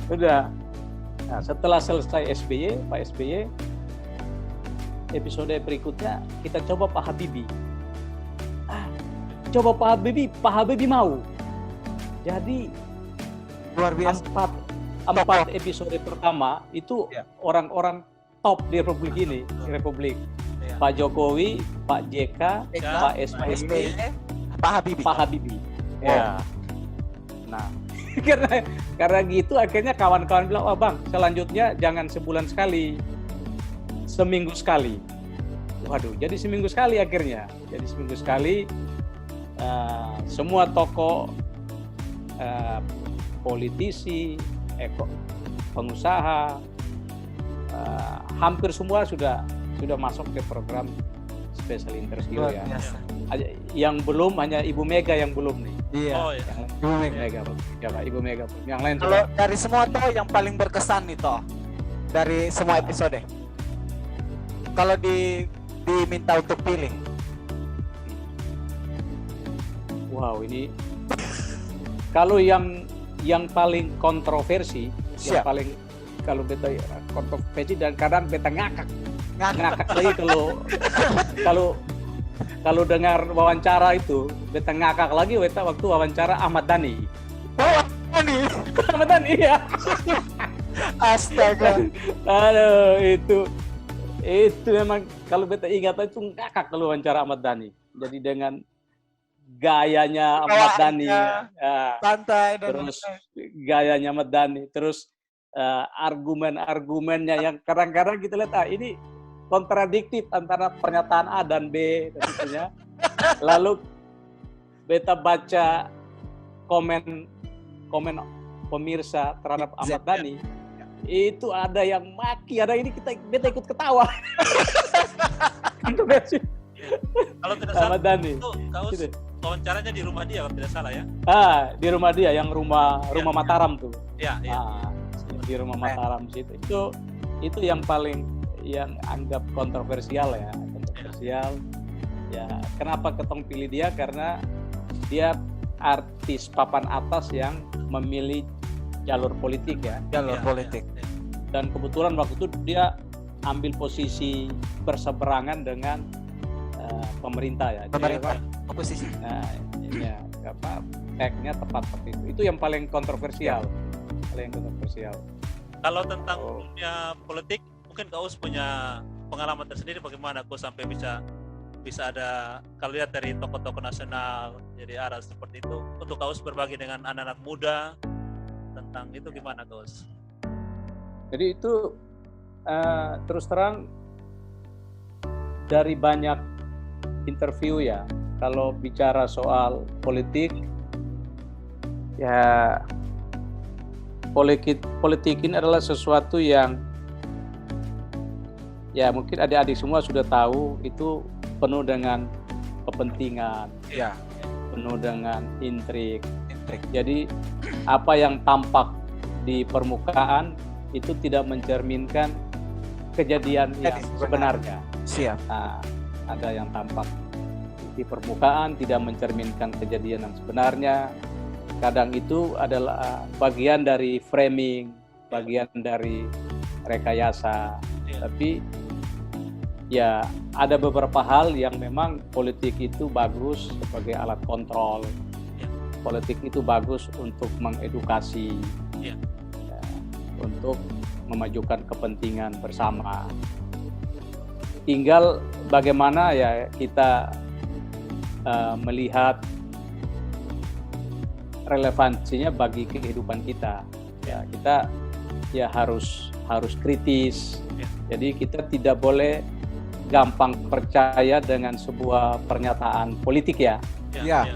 Udah. Nah, setelah selesai Pak SBY, episode berikutnya kita coba Pak Habibie. Pak Habibie mau. Jadi Luar biasa. Empat episode pertama itu orang-orang top di Republik ini, Pak Jokowi, Pak JK, Pak SBY, Pak Habibie. Ya. Nah, karena gitu akhirnya kawan-kawan bilang, "Oh Bang, selanjutnya jangan sebulan sekali, seminggu sekali." Waduh, jadi seminggu sekali akhirnya. Jadi seminggu sekali semua tokoh politisi, pengusaha, hampir semua sudah masuk ke program Special Interest Hero ya. Yang belum hanya Ibu Mega yang belum nih. Iya. Oh, iya. Ibu Mega. Ya Pak, Ibu Mega. Yang lain Kalau dari semua toh yang paling berkesan nih toh dari semua episode. Kalau diminta untuk pilih. Wow, ini kalau yang paling kontroversi, yang paling kalau Beta kontroversi dan kadang Beta ngakak lagi kalau dengar wawancara itu Beta ngakak lagi waktu wawancara Ahmad Dhani. Oh, Dhani. Ahmad Dhani ya. Astaga. Aduh, itu memang kalau Beta ingat itu ngakak kalau wawancara Ahmad Dhani. Jadi dengan gayanya Ahmad Dhani, santai dan terus gayanya Ahmad Dhani, terus argumen-argumennya yang kadang-kadang kita lihat ini kontradiktif antara pernyataan A dan B tentunya. Lalu Beta baca komen pemirsa terhadap Ahmad Dhani, itu ada yang maki, ada ini Beta ikut ketawa. Kalau tidak salah Ahmad Dhani. Itu Kaus wawancaranya di rumah dia kalau tidak salah ya. Di rumah dia yang rumah Mataram tuh. Iya. Di rumah Mataram situ. Itu yang paling yang anggap kontroversial ya. Ya, kenapa Ketong pilih dia? Karena dia artis papan atas yang memilih jalur politik ya. politik. Dan kebetulan waktu itu dia ambil posisi berseberangan dengan pemerintah ya. Pemerintah, oposisi. Nah, tag-nya tepat seperti itu. Itu yang paling kontroversial. Kalau tentang dunia politik, mungkin Kaus punya pengalaman tersendiri bagaimana Kaus sampai bisa ada, kalau lihat dari tokoh-tokoh nasional jadi arah seperti itu, untuk Kaus berbagi dengan anak-anak muda tentang itu gimana Kaus? Jadi itu terus terang dari banyak interview ya, kalau bicara soal politik, ya politik ini adalah sesuatu yang ya mungkin adik-adik semua sudah tahu itu penuh dengan kepentingan, Ya, penuh dengan intrik. intrik. Jadi apa yang tampak di permukaan itu tidak mencerminkan kejadian yang sebenarnya. Siap. Nah, ada yang tampak di permukaan tidak mencerminkan kejadian yang sebenarnya. Kadang itu adalah bagian dari framing, bagian dari rekayasa. Tapi ya ada beberapa hal yang memang politik itu bagus sebagai alat kontrol. Politik itu bagus untuk mengedukasi, ya, untuk memajukan kepentingan bersama. Tinggal bagaimana ya kita melihat relevansinya bagi kehidupan kita. Ya, kita ya harus kritis. Jadi kita tidak boleh gampang percaya dengan sebuah pernyataan politik ya. Ya.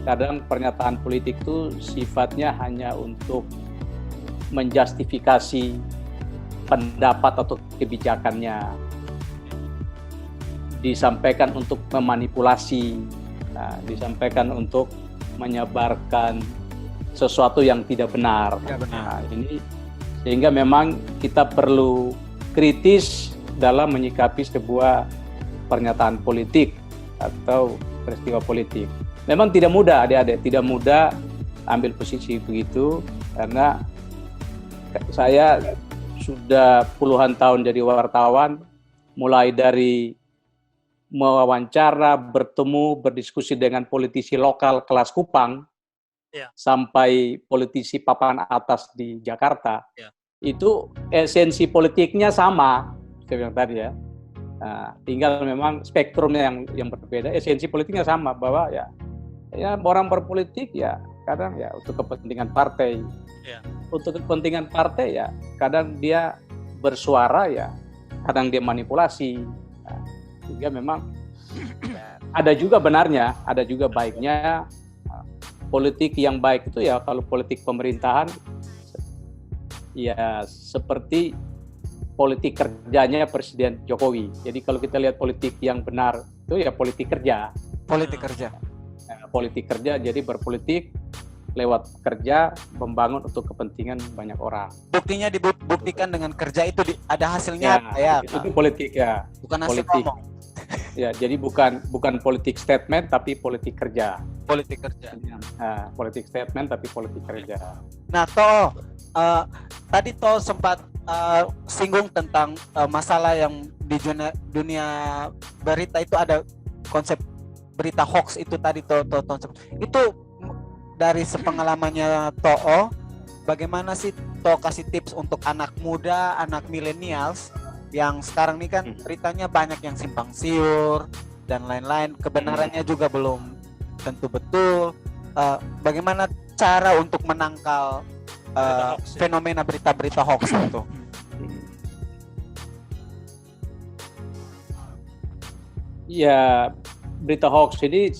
Kadang pernyataan politik itu sifatnya hanya untuk menjustifikasi pendapat atau kebijakannya, disampaikan untuk memanipulasi, disampaikan untuk menyebarkan sesuatu yang tidak benar. Nah, ini sehingga memang kita perlu kritis dalam menyikapi sebuah pernyataan politik atau peristiwa politik. Memang tidak mudah, adik-adik, tidak mudah ambil posisi begitu, karena saya sudah puluhan tahun jadi wartawan, mulai dari mewawancara, bertemu, berdiskusi dengan politisi lokal kelas Kupang, sampai politisi papan atas di Jakarta. Itu esensi politiknya sama, saya bilang tadi ya. Nah, tinggal memang spektrumnya yang berbeda. Esensi politiknya sama, bahwa ya orang berpolitik ya kadang ya untuk kepentingan partai. Untuk kepentingan partai ya kadang dia bersuara, ya kadang dia manipulasi. Nah, sehingga memang ada juga benarnya, ada juga baiknya. Politik yang baik itu ya kalau politik pemerintahan ya seperti politik kerjanya Presiden Jokowi. Jadi kalau kita lihat politik yang benar itu ya politik kerja. Politik kerja. Politik kerja, jadi berpolitik lewat kerja, membangun untuk kepentingan banyak orang. Buktinya dibuktikan dengan kerja itu ada hasilnya ya. Itu politik ya. Bukan hasil politik. ngomong. Ya, jadi bukan politik statement tapi politik kerja. Politik kerja. Nah, politik statement tapi politik kerja. Nah, tadi sempat singgung tentang masalah yang di dunia berita itu ada konsep berita hoax itu tadi itu dari sepengalamannya To'o, bagaimana sih To'o kasih tips untuk anak muda, anak millennials yang sekarang ini kan beritanya banyak yang simpang siur dan lain-lain, kebenarannya juga belum tentu betul. Bagaimana cara untuk menangkal fenomena berita-berita hoax itu? Ya, berita hoax ini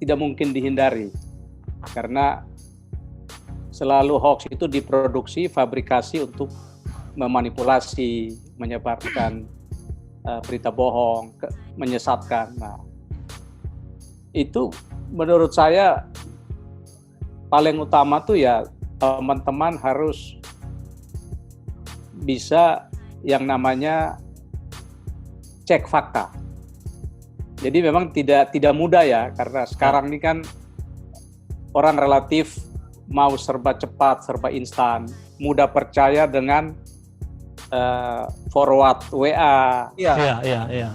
tidak mungkin dihindari karena selalu hoax itu diproduksi, fabrikasi untuk memanipulasi, menyebarkan berita bohong, menyesatkan. Nah, itu menurut saya paling utama tuh ya teman-teman harus bisa yang namanya cek fakta. Jadi memang tidak mudah ya, karena sekarang ini kan orang relatif mau serba cepat, serba instan, mudah percaya dengan forward WA. Iya.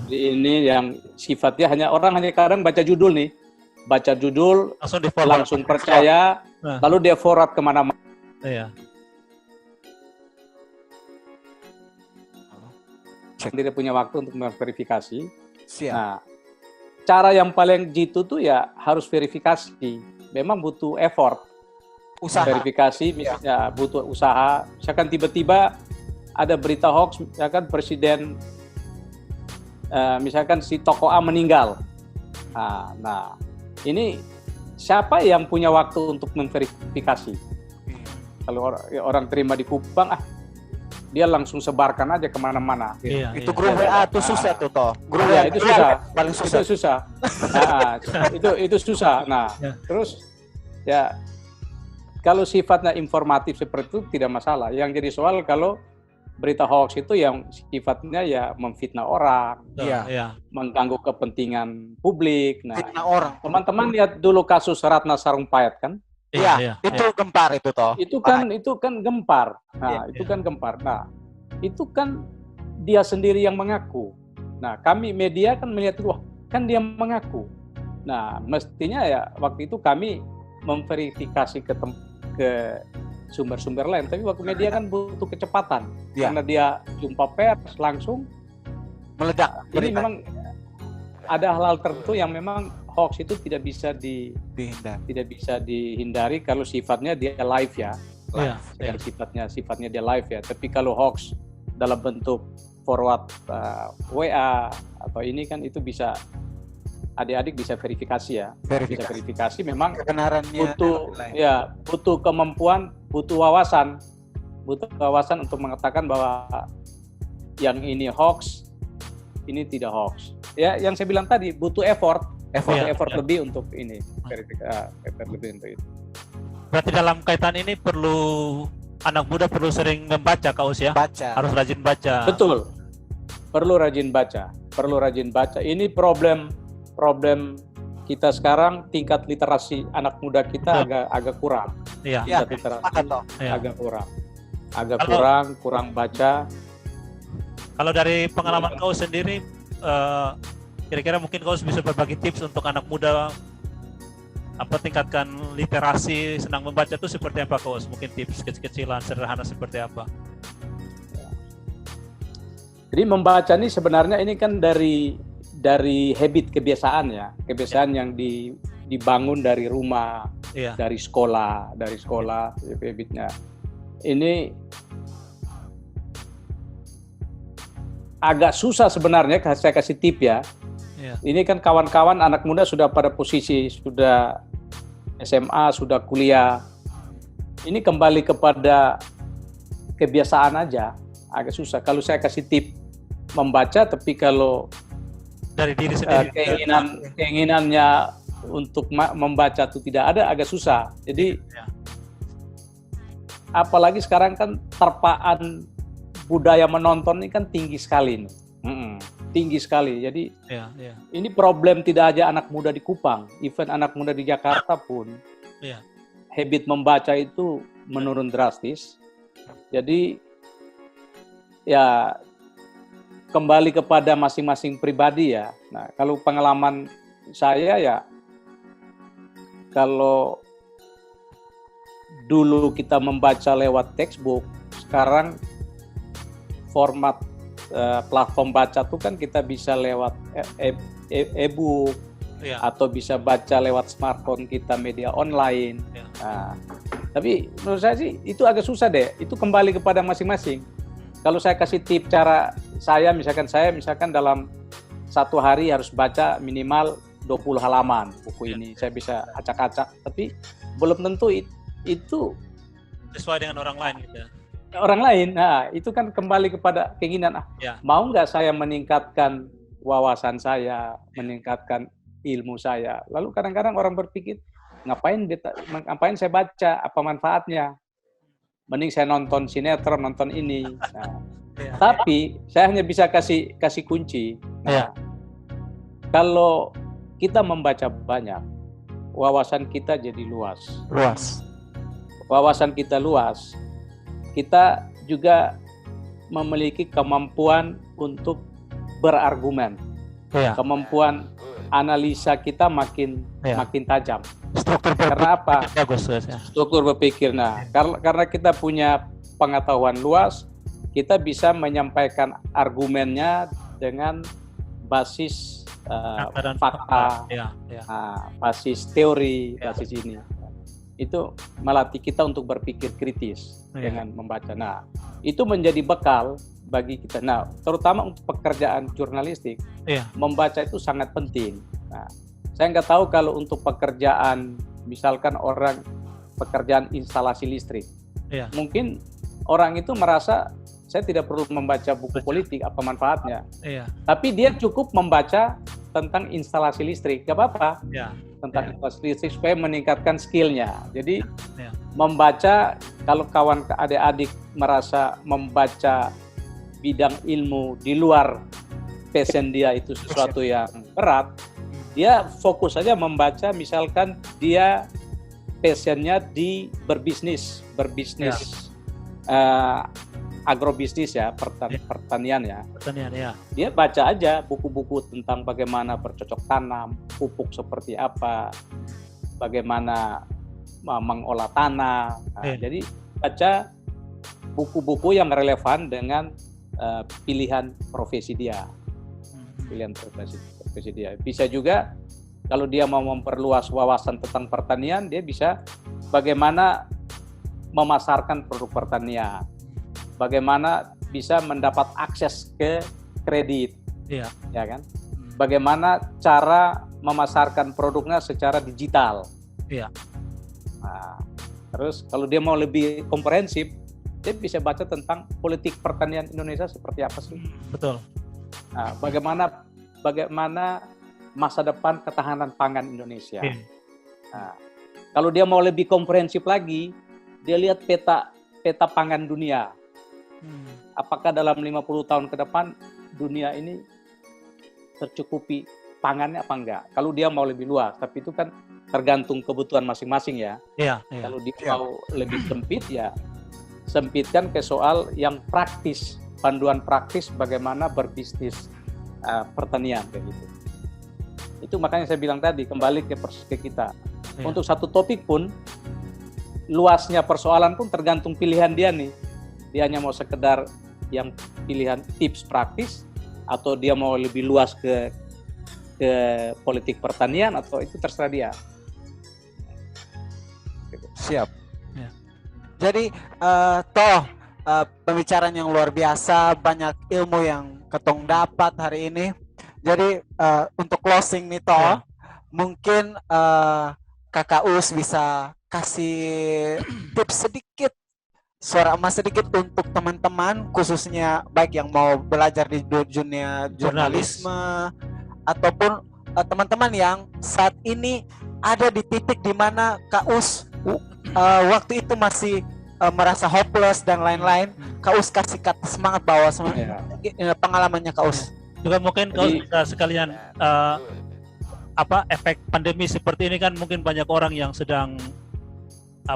Jadi ini yang sifatnya orang hanya kadang baca judul langsung percaya, lalu dia forward kemana-mana. Iya. Dia punya waktu untuk memverifikasi. Siap. Nah, cara yang paling jitu tuh ya harus verifikasi. Memang butuh effort. Usaha. verifikasi, misalnya butuh usaha. Misalkan tiba-tiba ada berita hoax, misalkan presiden, misalkan si tokoh A meninggal. Nah, ini siapa yang punya waktu untuk memverifikasi? Kalau orang terima di Kupang, dia langsung sebarkan aja kemana-mana. Itu grup WA tuh susah tuh toh. Grup Ya, WA itu susah. paling susah. Itu susah. Itu susah. Nah, terus ya kalau sifatnya informatif seperti itu tidak masalah. Yang jadi soal kalau berita hoax itu yang sifatnya ya memfitnah orang, mengganggu kepentingan publik. Nah, Fitnah orang. teman-teman lihat dulu kasus Ratna Sarumpait kan? Iya, itu gempar itu toh. Itu kan gempar. Nah, itu kan gempar. Nah, itu kan dia sendiri yang mengaku. Nah, kami media kan melihat itu, wah, kan dia mengaku. Nah, mestinya ya waktu itu kami memverifikasi ke sumber-sumber lain, tapi waktu media kan butuh kecepatan. Karena dia jumpa pers langsung Meledak. ini memang ada hal-hal tertentu yang memang hoax itu tidak bisa dihindari kalau sifatnya dia live ya. Sifatnya dia live ya. Tapi kalau hoax dalam bentuk forward WA atau ini kan itu bisa adik-adik bisa verifikasi ya. Bisa verifikasi memang kebenarannya butuh kemampuan, butuh wawasan untuk mengatakan bahwa yang ini hoax, ini tidak hoax. Ya, yang saya bilang tadi butuh effort lebih untuk ini, effort lebih untuk itu. Berarti dalam kaitan ini anak muda perlu sering membaca, Kak Us ya? Harus rajin baca. Betul. Perlu rajin baca. Ini problem kita sekarang, tingkat literasi anak muda kita agak kurang. Tingkat literasi agak kurang baca. Kalau dari pengalaman kau sendiri, kira-kira mungkin kau bisa berbagi tips untuk anak muda tingkatkan literasi, senang membaca itu seperti apa kau? Mungkin tips kecil-kecilan sederhana seperti apa? Jadi membaca ini sebenarnya ini kan dari habit, kebiasaan yang dibangun dari rumah, dari sekolah habitnya. Ini agak susah sebenarnya, saya kasih tip ya. Ini kan kawan-kawan anak muda sudah pada posisi, sudah SMA, sudah kuliah. Ini kembali kepada kebiasaan aja, agak susah. Kalau saya kasih tip membaca, tapi kalau dari diri sendiri keinginannya untuk membaca itu tidak ada, agak susah. Jadi apalagi sekarang kan terpaan budaya menonton ini kan tinggi sekali nih. Tinggi sekali. Jadi ini problem tidak aja anak muda di Kupang, even anak muda di Jakarta pun habit membaca itu menurun drastis. Jadi ya kembali kepada masing-masing pribadi ya. Nah, kalau pengalaman saya ya, kalau dulu kita membaca lewat textbook, sekarang format platform baca tuh kan kita bisa lewat e-book atau bisa baca lewat smartphone kita, media online. Nah, tapi menurut saya sih itu agak susah deh. Itu kembali kepada masing-masing. Kalau saya kasih tip cara saya misalkan dalam satu hari harus baca minimal 20 halaman buku ini. Saya bisa acak-acak, tapi belum tentu itu sesuai dengan orang lain gitu ya. Orang lain, nah itu kan kembali kepada keinginan. Mau nggak saya meningkatkan wawasan saya, meningkatkan ilmu saya. Lalu kadang-kadang orang berpikir, ngapain saya baca, apa manfaatnya? Mending saya nonton sinetron, nonton ini. Nah, tapi saya hanya bisa kasih kunci. Nah, kalau kita membaca banyak, wawasan kita jadi luas. Wawasan kita luas. Kita juga memiliki kemampuan untuk berargumen. Kemampuan analisa kita makin tajam. Karena apa? Struktur berpikir. Nah, karena kita punya pengetahuan luas, kita bisa menyampaikan argumennya dengan basis fakta, basis teori, basis ini. itu melatih kita untuk berpikir kritis dengan membaca. Nah, itu menjadi bekal bagi kita. Nah, terutama untuk pekerjaan jurnalistik, membaca itu sangat penting. Nah, saya nggak tahu kalau untuk pekerjaan, misalkan orang pekerjaan instalasi listrik, mungkin orang itu merasa saya tidak perlu membaca buku politik, apa manfaatnya. Tapi dia cukup membaca tentang instalasi listrik, gak apa-apa. Tentang instalasi listrik supaya meningkatkan skillnya. Jadi membaca, kalau kawan adik-adik merasa membaca bidang ilmu di luar passion dia itu sesuatu yang berat, dia fokus saja membaca, misalkan dia passionnya di berbisnis, agrobisnis ya, pertanian ya. Dia baca aja buku-buku tentang bagaimana bercocok tanam, pupuk seperti apa, bagaimana mengolah tanah. Jadi baca buku-buku yang relevan dengan pilihan profesi dia. Bisa juga kalau dia mau memperluas wawasan tentang pertanian, dia bisa bagaimana memasarkan produk pertanian, bagaimana bisa mendapat akses ke kredit, ya kan? Bagaimana cara memasarkan produknya secara digital. Nah, terus kalau dia mau lebih komprehensif, dia bisa baca tentang politik pertanian Indonesia seperti apa sih? Betul. Nah, bagaimana masa depan ketahanan pangan Indonesia. Nah, kalau dia mau lebih komprehensif lagi, dia lihat peta pangan dunia. Apakah dalam 50 tahun ke depan dunia ini tercukupi pangannya apa enggak? Kalau dia mau lebih luas, tapi itu kan tergantung kebutuhan masing-masing ya. Kalau dia mau lebih sempit ya sempitkan ke soal yang praktis, panduan praktis bagaimana berbisnis pertanian kayak gitu. Itu makanya saya bilang tadi, kembali ke kita. Untuk satu topik pun luasnya persoalan pun tergantung pilihan dia nih. Dia hanya mau sekedar yang pilihan tips praktis, atau dia mau lebih luas ke politik pertanian, atau itu terserah dia. Siap. Jadi pembicaraan yang luar biasa, banyak ilmu yang ketong dapat hari ini. Jadi untuk closing nih Toh, mungkin Kakak Us bisa kasih tips sedikit, suara emas sedikit untuk teman-teman, khususnya baik yang mau belajar di dunia jurnalisme ataupun teman-teman yang saat ini ada di titik di mana Kak Us waktu itu masih merasa hopeless dan lain-lain. Kak Us kasih kata semangat bahwa pengalamannya Kak Us. Juga mungkin kalau bisa sekalian efek pandemi seperti ini kan mungkin banyak orang yang sedang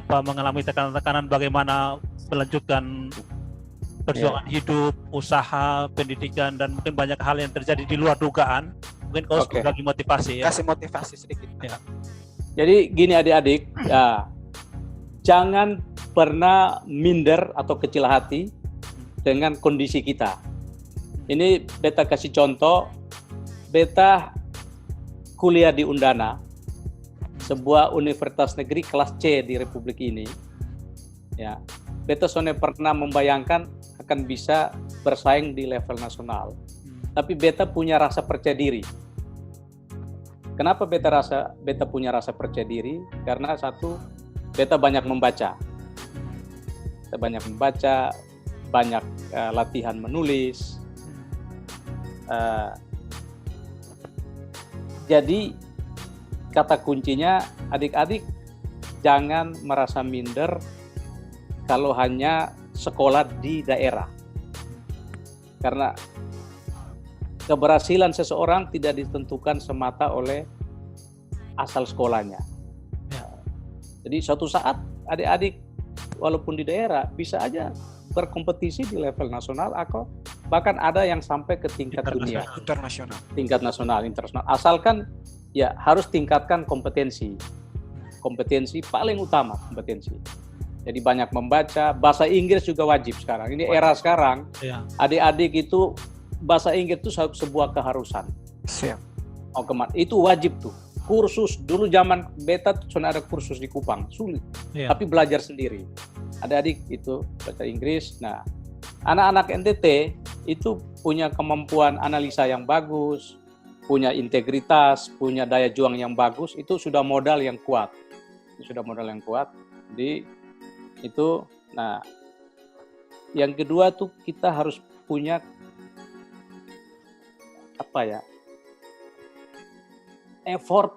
mengalami tekanan-tekanan bagaimana melanjutkan perjuangan hidup, usaha, pendidikan, dan mungkin banyak hal yang terjadi di luar dugaan. Mungkin kau bagi motivasi ya. Kasih motivasi sedikit. Jadi gini adik-adik, jangan pernah minder atau kecil hati dengan kondisi kita. Ini beta kasih contoh, beta kuliah di Undana, sebuah universitas negeri kelas C di Republik ini. Ya, beta soalnya pernah membayangkan akan bisa bersaing di level nasional. Tapi beta punya rasa percaya diri. Kenapa beta punya rasa percaya diri? Karena satu, beta banyak membaca. Beta banyak membaca, banyak latihan menulis. Jadi kata kuncinya, adik-adik jangan merasa minder kalau hanya sekolah di daerah, karena keberhasilan seseorang tidak ditentukan semata oleh asal sekolahnya. Jadi suatu saat adik-adik walaupun di daerah bisa aja berkompetisi di level nasional atau bahkan ada yang sampai ke tingkat dunia, tingkat nasional, internasional. Asalkan ya harus tingkatkan kompetensi paling utama kompetensi. Jadi banyak membaca, bahasa Inggris juga wajib sekarang. Ini era sekarang, adik-adik itu bahasa Inggris itu sebuah keharusan. Siap. Itu wajib tuh. kursus dulu zaman beta tuh cuma ada kursus di Kupang, sulit. Iya. Tapi belajar sendiri. Adik-adik itu belajar Inggris. Nah, anak-anak NTT itu punya kemampuan analisa yang bagus, punya integritas, punya daya juang yang bagus, itu sudah modal yang kuat. Jadi itu, nah, yang kedua tuh kita harus punya effort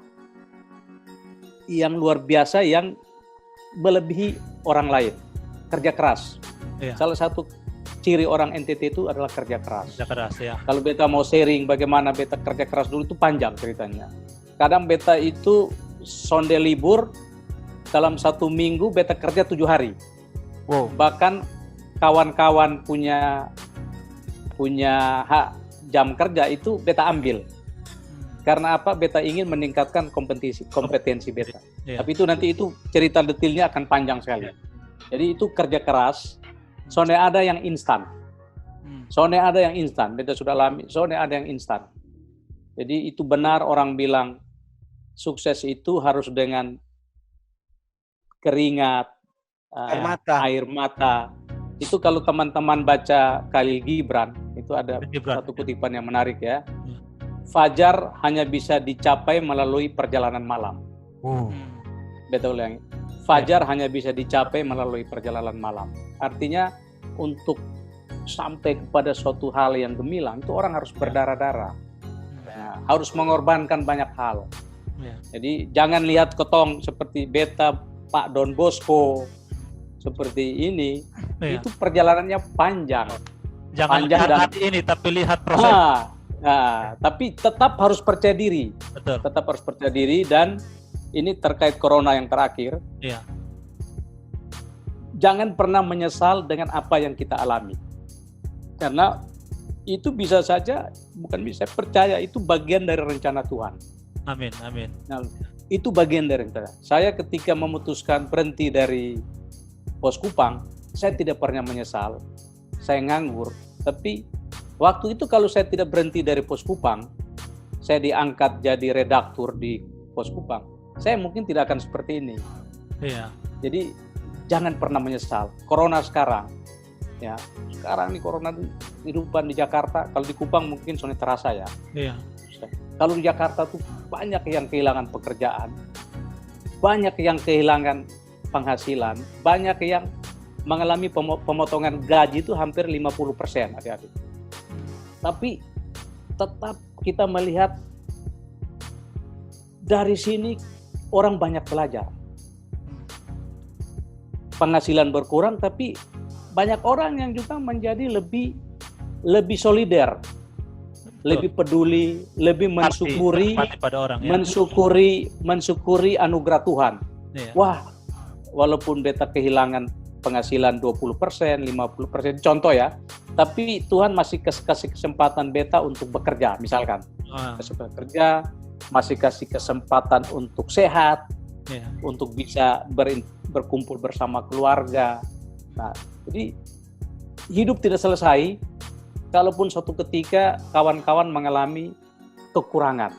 yang luar biasa yang melebihi orang lain. Kerja keras. Iya. Salah satu ciri orang NTT itu adalah kerja keras. Kerja keras ya. Kalau beta mau sharing bagaimana beta kerja keras dulu itu panjang ceritanya. Kadang beta itu sonde libur, dalam 1 minggu beta kerja 7 hari. Wow. Bahkan kawan-kawan punya hak jam kerja itu beta ambil. Karena apa? Beta ingin meningkatkan kompetensi beta. Iya. Tapi itu nanti itu cerita detailnya akan panjang sekali. Jadi itu kerja keras. Soalnya ada yang instan. Beta sudah alami. Soalnya ada yang instan. Jadi itu benar orang bilang sukses itu harus dengan keringat, air mata. Itu kalau teman-teman baca Khalil Gibran, itu ada satu kutipan yang menarik ya. Fajar hanya bisa dicapai melalui perjalanan malam. Beta ulangi. Fajar hanya bisa dicapai melalui perjalanan malam. Artinya untuk sampai kepada suatu hal yang gemilang itu orang harus berdarah-darah. Nah, harus mengorbankan banyak hal. Jadi jangan lihat ketong seperti beta, Pak Don Bosco, seperti ini. Itu perjalanannya panjang. Jangan lihat ini tapi lihat proses. Nah, tapi tetap harus percaya diri. Betul. Tetap harus percaya diri dan ini terkait corona yang terakhir. Iya. Jangan pernah menyesal dengan apa yang kita alami. Karena itu bisa saja, bukan bisa, percaya itu bagian dari rencana Tuhan. Amin. Nah, itu bagian dari rencana. Saya ketika memutuskan berhenti dari Pos Kupang, saya tidak pernah menyesal. Saya nganggur, tapi waktu itu kalau saya tidak berhenti dari Pos Kupang, saya diangkat jadi redaktur di Pos Kupang, saya mungkin tidak akan seperti ini. Iya. Jadi jangan pernah menyesal. Corona sekarang, ya sekarang nih corona kehidupan di Jakarta, kalau di Kupang mungkin sudah terasa ya. Iya. Kalau di Jakarta tuh banyak yang kehilangan pekerjaan, banyak yang kehilangan penghasilan, banyak yang mengalami pemotongan gaji itu hampir 50%, adik-adik. Tapi tetap kita melihat dari sini orang banyak belajar. Penghasilan berkurang tapi banyak orang yang juga menjadi lebih solider, lebih peduli, lebih mensyukuri pada orang, ya? mensyukuri anugerah Tuhan. Iya. Wah, walaupun beta kehilangan penghasilan 20%, 50%, contoh ya, tapi Tuhan masih kasih kesempatan beta untuk bekerja, misalkan. Kasih bekerja, masih kasih kesempatan untuk sehat, untuk bisa berkumpul bersama keluarga. Nah, jadi hidup tidak selesai, kalaupun suatu ketika kawan-kawan mengalami kekurangan.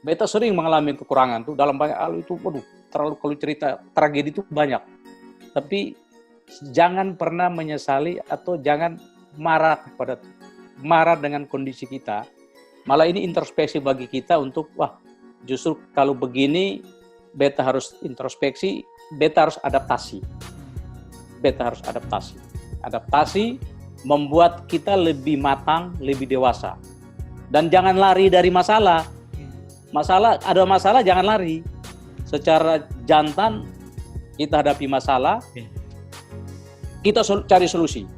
Beta sering mengalami kekurangan tuh dalam banyak hal itu, terlalu kalau cerita tragedi itu banyak. Tapi jangan pernah menyesali atau jangan marah dengan kondisi kita. Malah ini introspeksi bagi kita untuk justru kalau begini beta harus introspeksi, beta harus adaptasi. Adaptasi membuat kita lebih matang, lebih dewasa. Dan jangan lari dari masalah. Ada masalah jangan lari. Secara jantan kita hadapi masalah, kita cari solusi.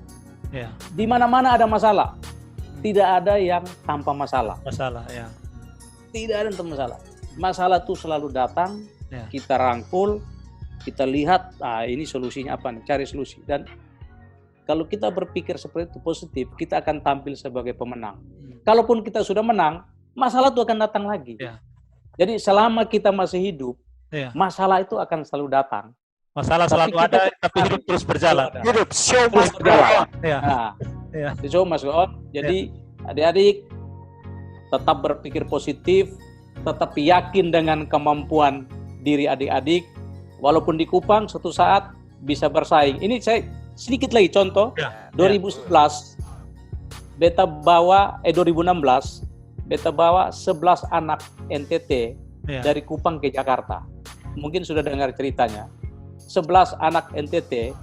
Di mana-mana ada masalah, tidak ada yang tanpa masalah. Tidak ada yang tanpa masalah. Masalah itu selalu datang, kita rangkul, kita lihat, ini solusinya apa nih, cari solusi. Dan kalau kita berpikir seperti itu positif, kita akan tampil sebagai pemenang. Kalaupun kita sudah menang, masalah itu akan datang lagi. Jadi selama kita masih hidup, masalah itu akan selalu datang. Masalah selalu ada, tapi hidup terus berjalan. Hidup show must go on. Show must go on. Jadi adik-adik tetap berpikir positif, tetap yakin dengan kemampuan diri adik-adik, walaupun di Kupang suatu saat bisa bersaing. Ini saya sedikit lagi contoh, 2011 beta bawa 2016 beta bawa 11 anak NTT dari Kupang ke Jakarta. Mungkin sudah dengar ceritanya. 11 anak NTT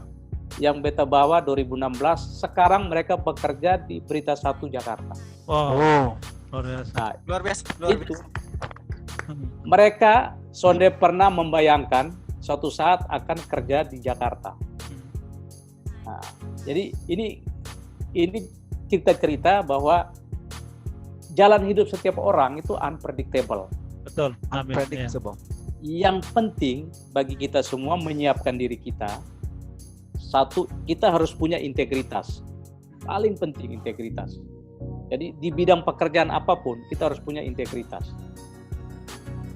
yang beta bawa 2016, sekarang mereka bekerja di Berita 1 Jakarta. Wow. Luar biasa. Nah, Luar biasa. itu mereka sonde pernah membayangkan suatu saat akan kerja di Jakarta. Nah, jadi ini kita cerita bahwa jalan hidup setiap orang itu unpredictable. Betul. Amin. Unpredictable. Yang penting bagi kita semua menyiapkan diri kita. Satu, kita harus punya integritas. Paling penting integritas. Jadi di bidang pekerjaan apapun kita harus punya integritas.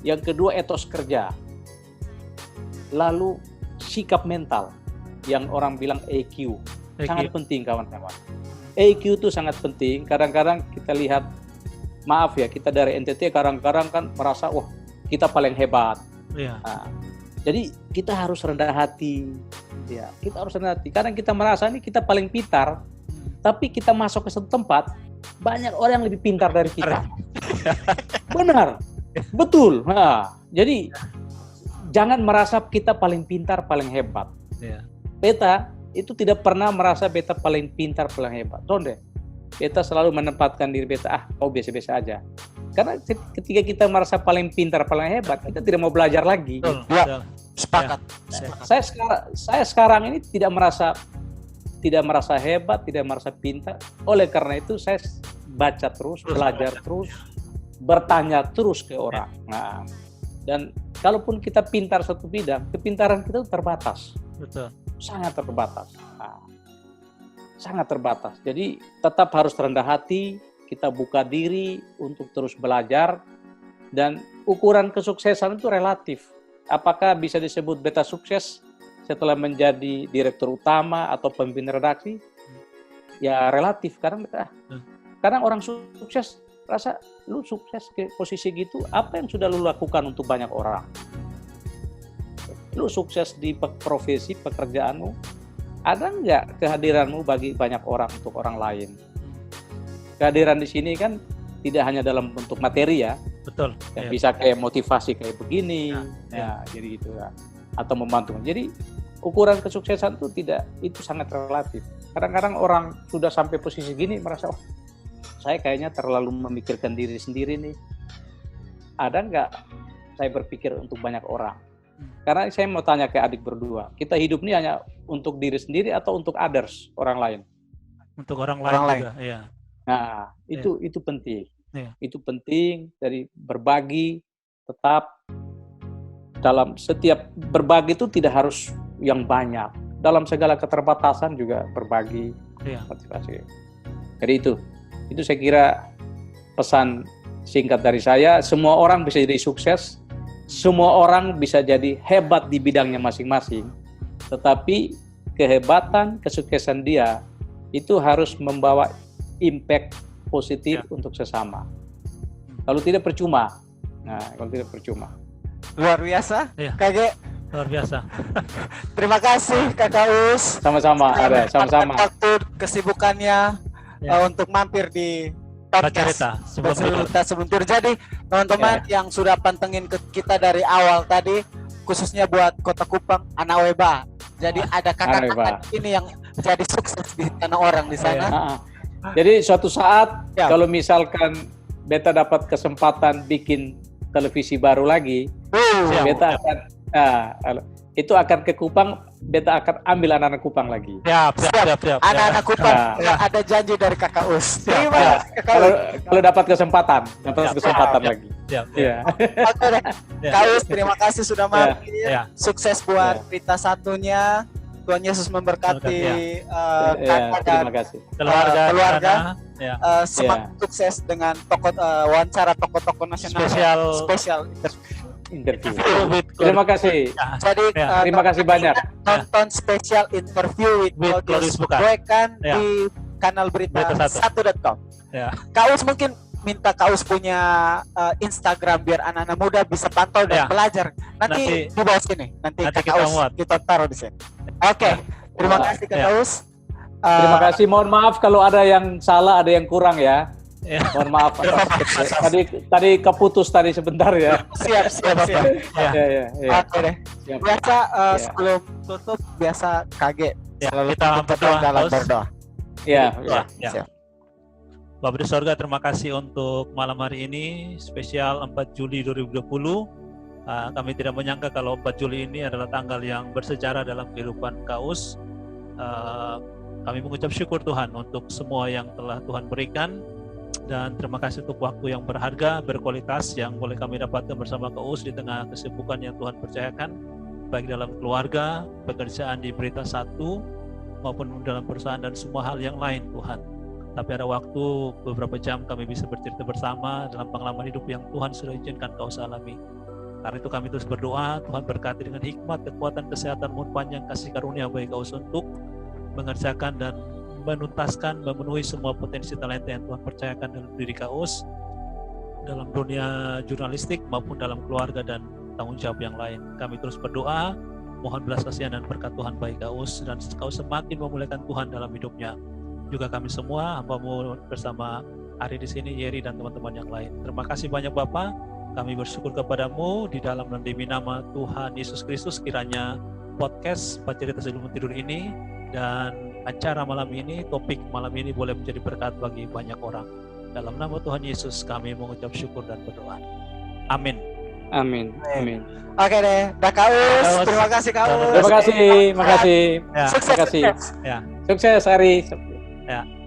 Yang kedua, etos kerja. Lalu sikap mental yang orang bilang EQ. Sangat penting kawan-kawan. EQ itu sangat penting. Kadang-kadang kita lihat, maaf ya, kita dari NTT kadang-kadang kan merasa wah kita paling hebat. Nah, jadi kita harus rendah hati. Ya, kita harus rendah hati. Kadang kita merasa nih kita paling pintar, tapi kita masuk ke satu tempat banyak orang yang lebih pintar dari kita. Benar, betul. Nah, jadi jangan merasa kita paling pintar, paling hebat. Beta itu tidak pernah merasa beta paling pintar, paling hebat. Sonde, beta selalu menempatkan diri beta, kau biasa-biasa aja. Karena ketika kita merasa paling pintar, paling hebat, kita tidak mau belajar lagi. Sepakat. Saya sekarang ini tidak merasa hebat, tidak merasa pintar. Oleh karena itu saya baca terus, belajar terus, bertanya terus ke orang. Nah, dan kalaupun kita pintar satu bidang, kepintaran kita terbatas. Betul. Sangat terbatas. Nah, sangat terbatas. Jadi tetap harus rendah hati, kita buka diri untuk terus belajar, dan ukuran kesuksesan itu relatif. Apakah bisa disebut beta sukses setelah menjadi direktur utama atau pemimpin redaksi? Ya relatif. Kadang orang sukses rasa lu sukses ke posisi gitu, apa yang sudah lu lakukan untuk banyak orang? Lu sukses di profesi pekerjaanmu, ada nggak kehadiranmu bagi banyak orang untuk orang lain? Kehadiran di sini kan tidak hanya dalam bentuk materi ya. Betul. Ya, bisa kayak motivasi kayak begini, jadi gitu ya. Atau membantu. Jadi ukuran kesuksesan itu sangat relatif. Kadang-kadang orang sudah sampai posisi gini merasa, oh, saya kayaknya terlalu memikirkan diri sendiri nih. Ada nggak saya berpikir untuk banyak orang? Karena saya mau tanya ke adik berdua, kita hidup ini hanya untuk diri sendiri atau untuk others, orang lain? Untuk orang lain juga, iya. Nah, itu penting. Iya. Itu penting, dari berbagi, tetap dalam setiap berbagi itu tidak harus yang banyak. Dalam segala keterbatasan juga berbagi, motivasi. Jadi itu saya kira pesan singkat dari saya. Semua orang bisa jadi sukses, semua orang bisa jadi hebat di bidangnya masing-masing. Tetapi kehebatan, kesuksesan dia itu harus membawa impact positif untuk sesama. Kalau tidak percuma. Luar biasa. Kakek. Luar biasa. Terima kasih Kakak Us. Sama-sama. Sama-sama. Waktu kesibukannya untuk mampir di podcast sebelum tidur. Jadi teman-teman yang sudah pantengin kita dari awal tadi, khususnya buat Kota Kupang, anak Weba. Jadi ada kakak-kakak ini yang jadi sukses di tanah orang di sana. Jadi suatu saat kalau misalkan beta dapat kesempatan bikin televisi baru lagi, beta akan itu akan ke Kupang, beta akan ambil anak-anak Kupang lagi. Siap. Anak-anak Kupang ada janji dari Kakak Us. Terima kasih. Kalau dapat kesempatan lagi. Siap. Oke deh. Kak Us, terima kasih sudah mampir. Sukses buat berita satunya. Tuhan Yesus memberkati kakak dan keluarga. Semangat sukses dengan wawancara tokoh-tokoh nasional spesial interview. Terima kasih. Jadi terima kasih banyak. Nonton spesial interview with Claudius Bukan di kanal berita 1.com. Kak Us mungkin minta Kak Us punya Instagram biar anak-anak muda bisa pantau dan Ya. belajar. Nanti Nanti- di bawah sini. Nanti nanti Kak kita Us muat. kita taruh di sini. Oke. Terima Ya. kasih Kak Ya. Us. Terima kasih. Mohon maaf kalau ada yang salah, ada yang kurang ya. Ya. Mohon maaf. Tadi keputus tadi sebentar ya. Siap. Ya. Ya. Oke deh. Siap. Biasa Ya. sebelum tutup biasa KG Ya, selalu kita tutup berdoa, dalam Kak Us. berdoa. Ya. Ya. Siap. Bapak di sorga, terima kasih untuk malam hari ini spesial 4 Juli 2020. Kami tidak menyangka kalau 4 Juli ini adalah tanggal yang bersejarah dalam kehidupan Kaus. Kami mengucap syukur Tuhan untuk semua yang telah Tuhan berikan, dan terima kasih untuk waktu yang berharga, berkualitas yang boleh kami dapatkan bersama Kaus di tengah kesibukan yang Tuhan percayakan, baik dalam keluarga, pekerjaan di Berita Satu, maupun dalam perusahaan dan semua hal yang lain Tuhan. Tapi ada waktu beberapa jam kami bisa bercerita bersama dalam pengalaman hidup yang Tuhan sudah izinkan Kaus alami. Karena itu kami terus berdoa, Tuhan berkati dengan hikmat, kekuatan, kesehatan, umur panjang, kasih karunia bagi Kaus untuk mengerjakan dan menuntaskan, memenuhi semua potensi talenta yang Tuhan percayakan dalam diri Kaus, dalam dunia jurnalistik maupun dalam keluarga dan tanggung jawab yang lain. Kami terus berdoa, mohon belas kasihan dan berkat Tuhan bagi Kaus, dan Kaus semakin memuliakan Tuhan dalam hidupnya. Juga kami semua hamba-Mu bersama Ari di sini, Yeri dan teman-teman yang lain. Terima kasih banyak Bapa. Kami bersyukur kepadamu di dalam dan demi nama Tuhan Yesus Kristus. Kiranya podcast Cerita Sebelum Tidur ini dan acara malam ini, topik malam ini boleh menjadi berkat bagi banyak orang. Dalam nama Tuhan Yesus kami mengucap syukur dan berdoa. Amin. Amin. Amin. Oke deh, Kak Us. Terima kasih Kak Us. Terima kasih. Ya. Sukses. Terima kasih. sukses. Ya. Sukses Ari. Ya.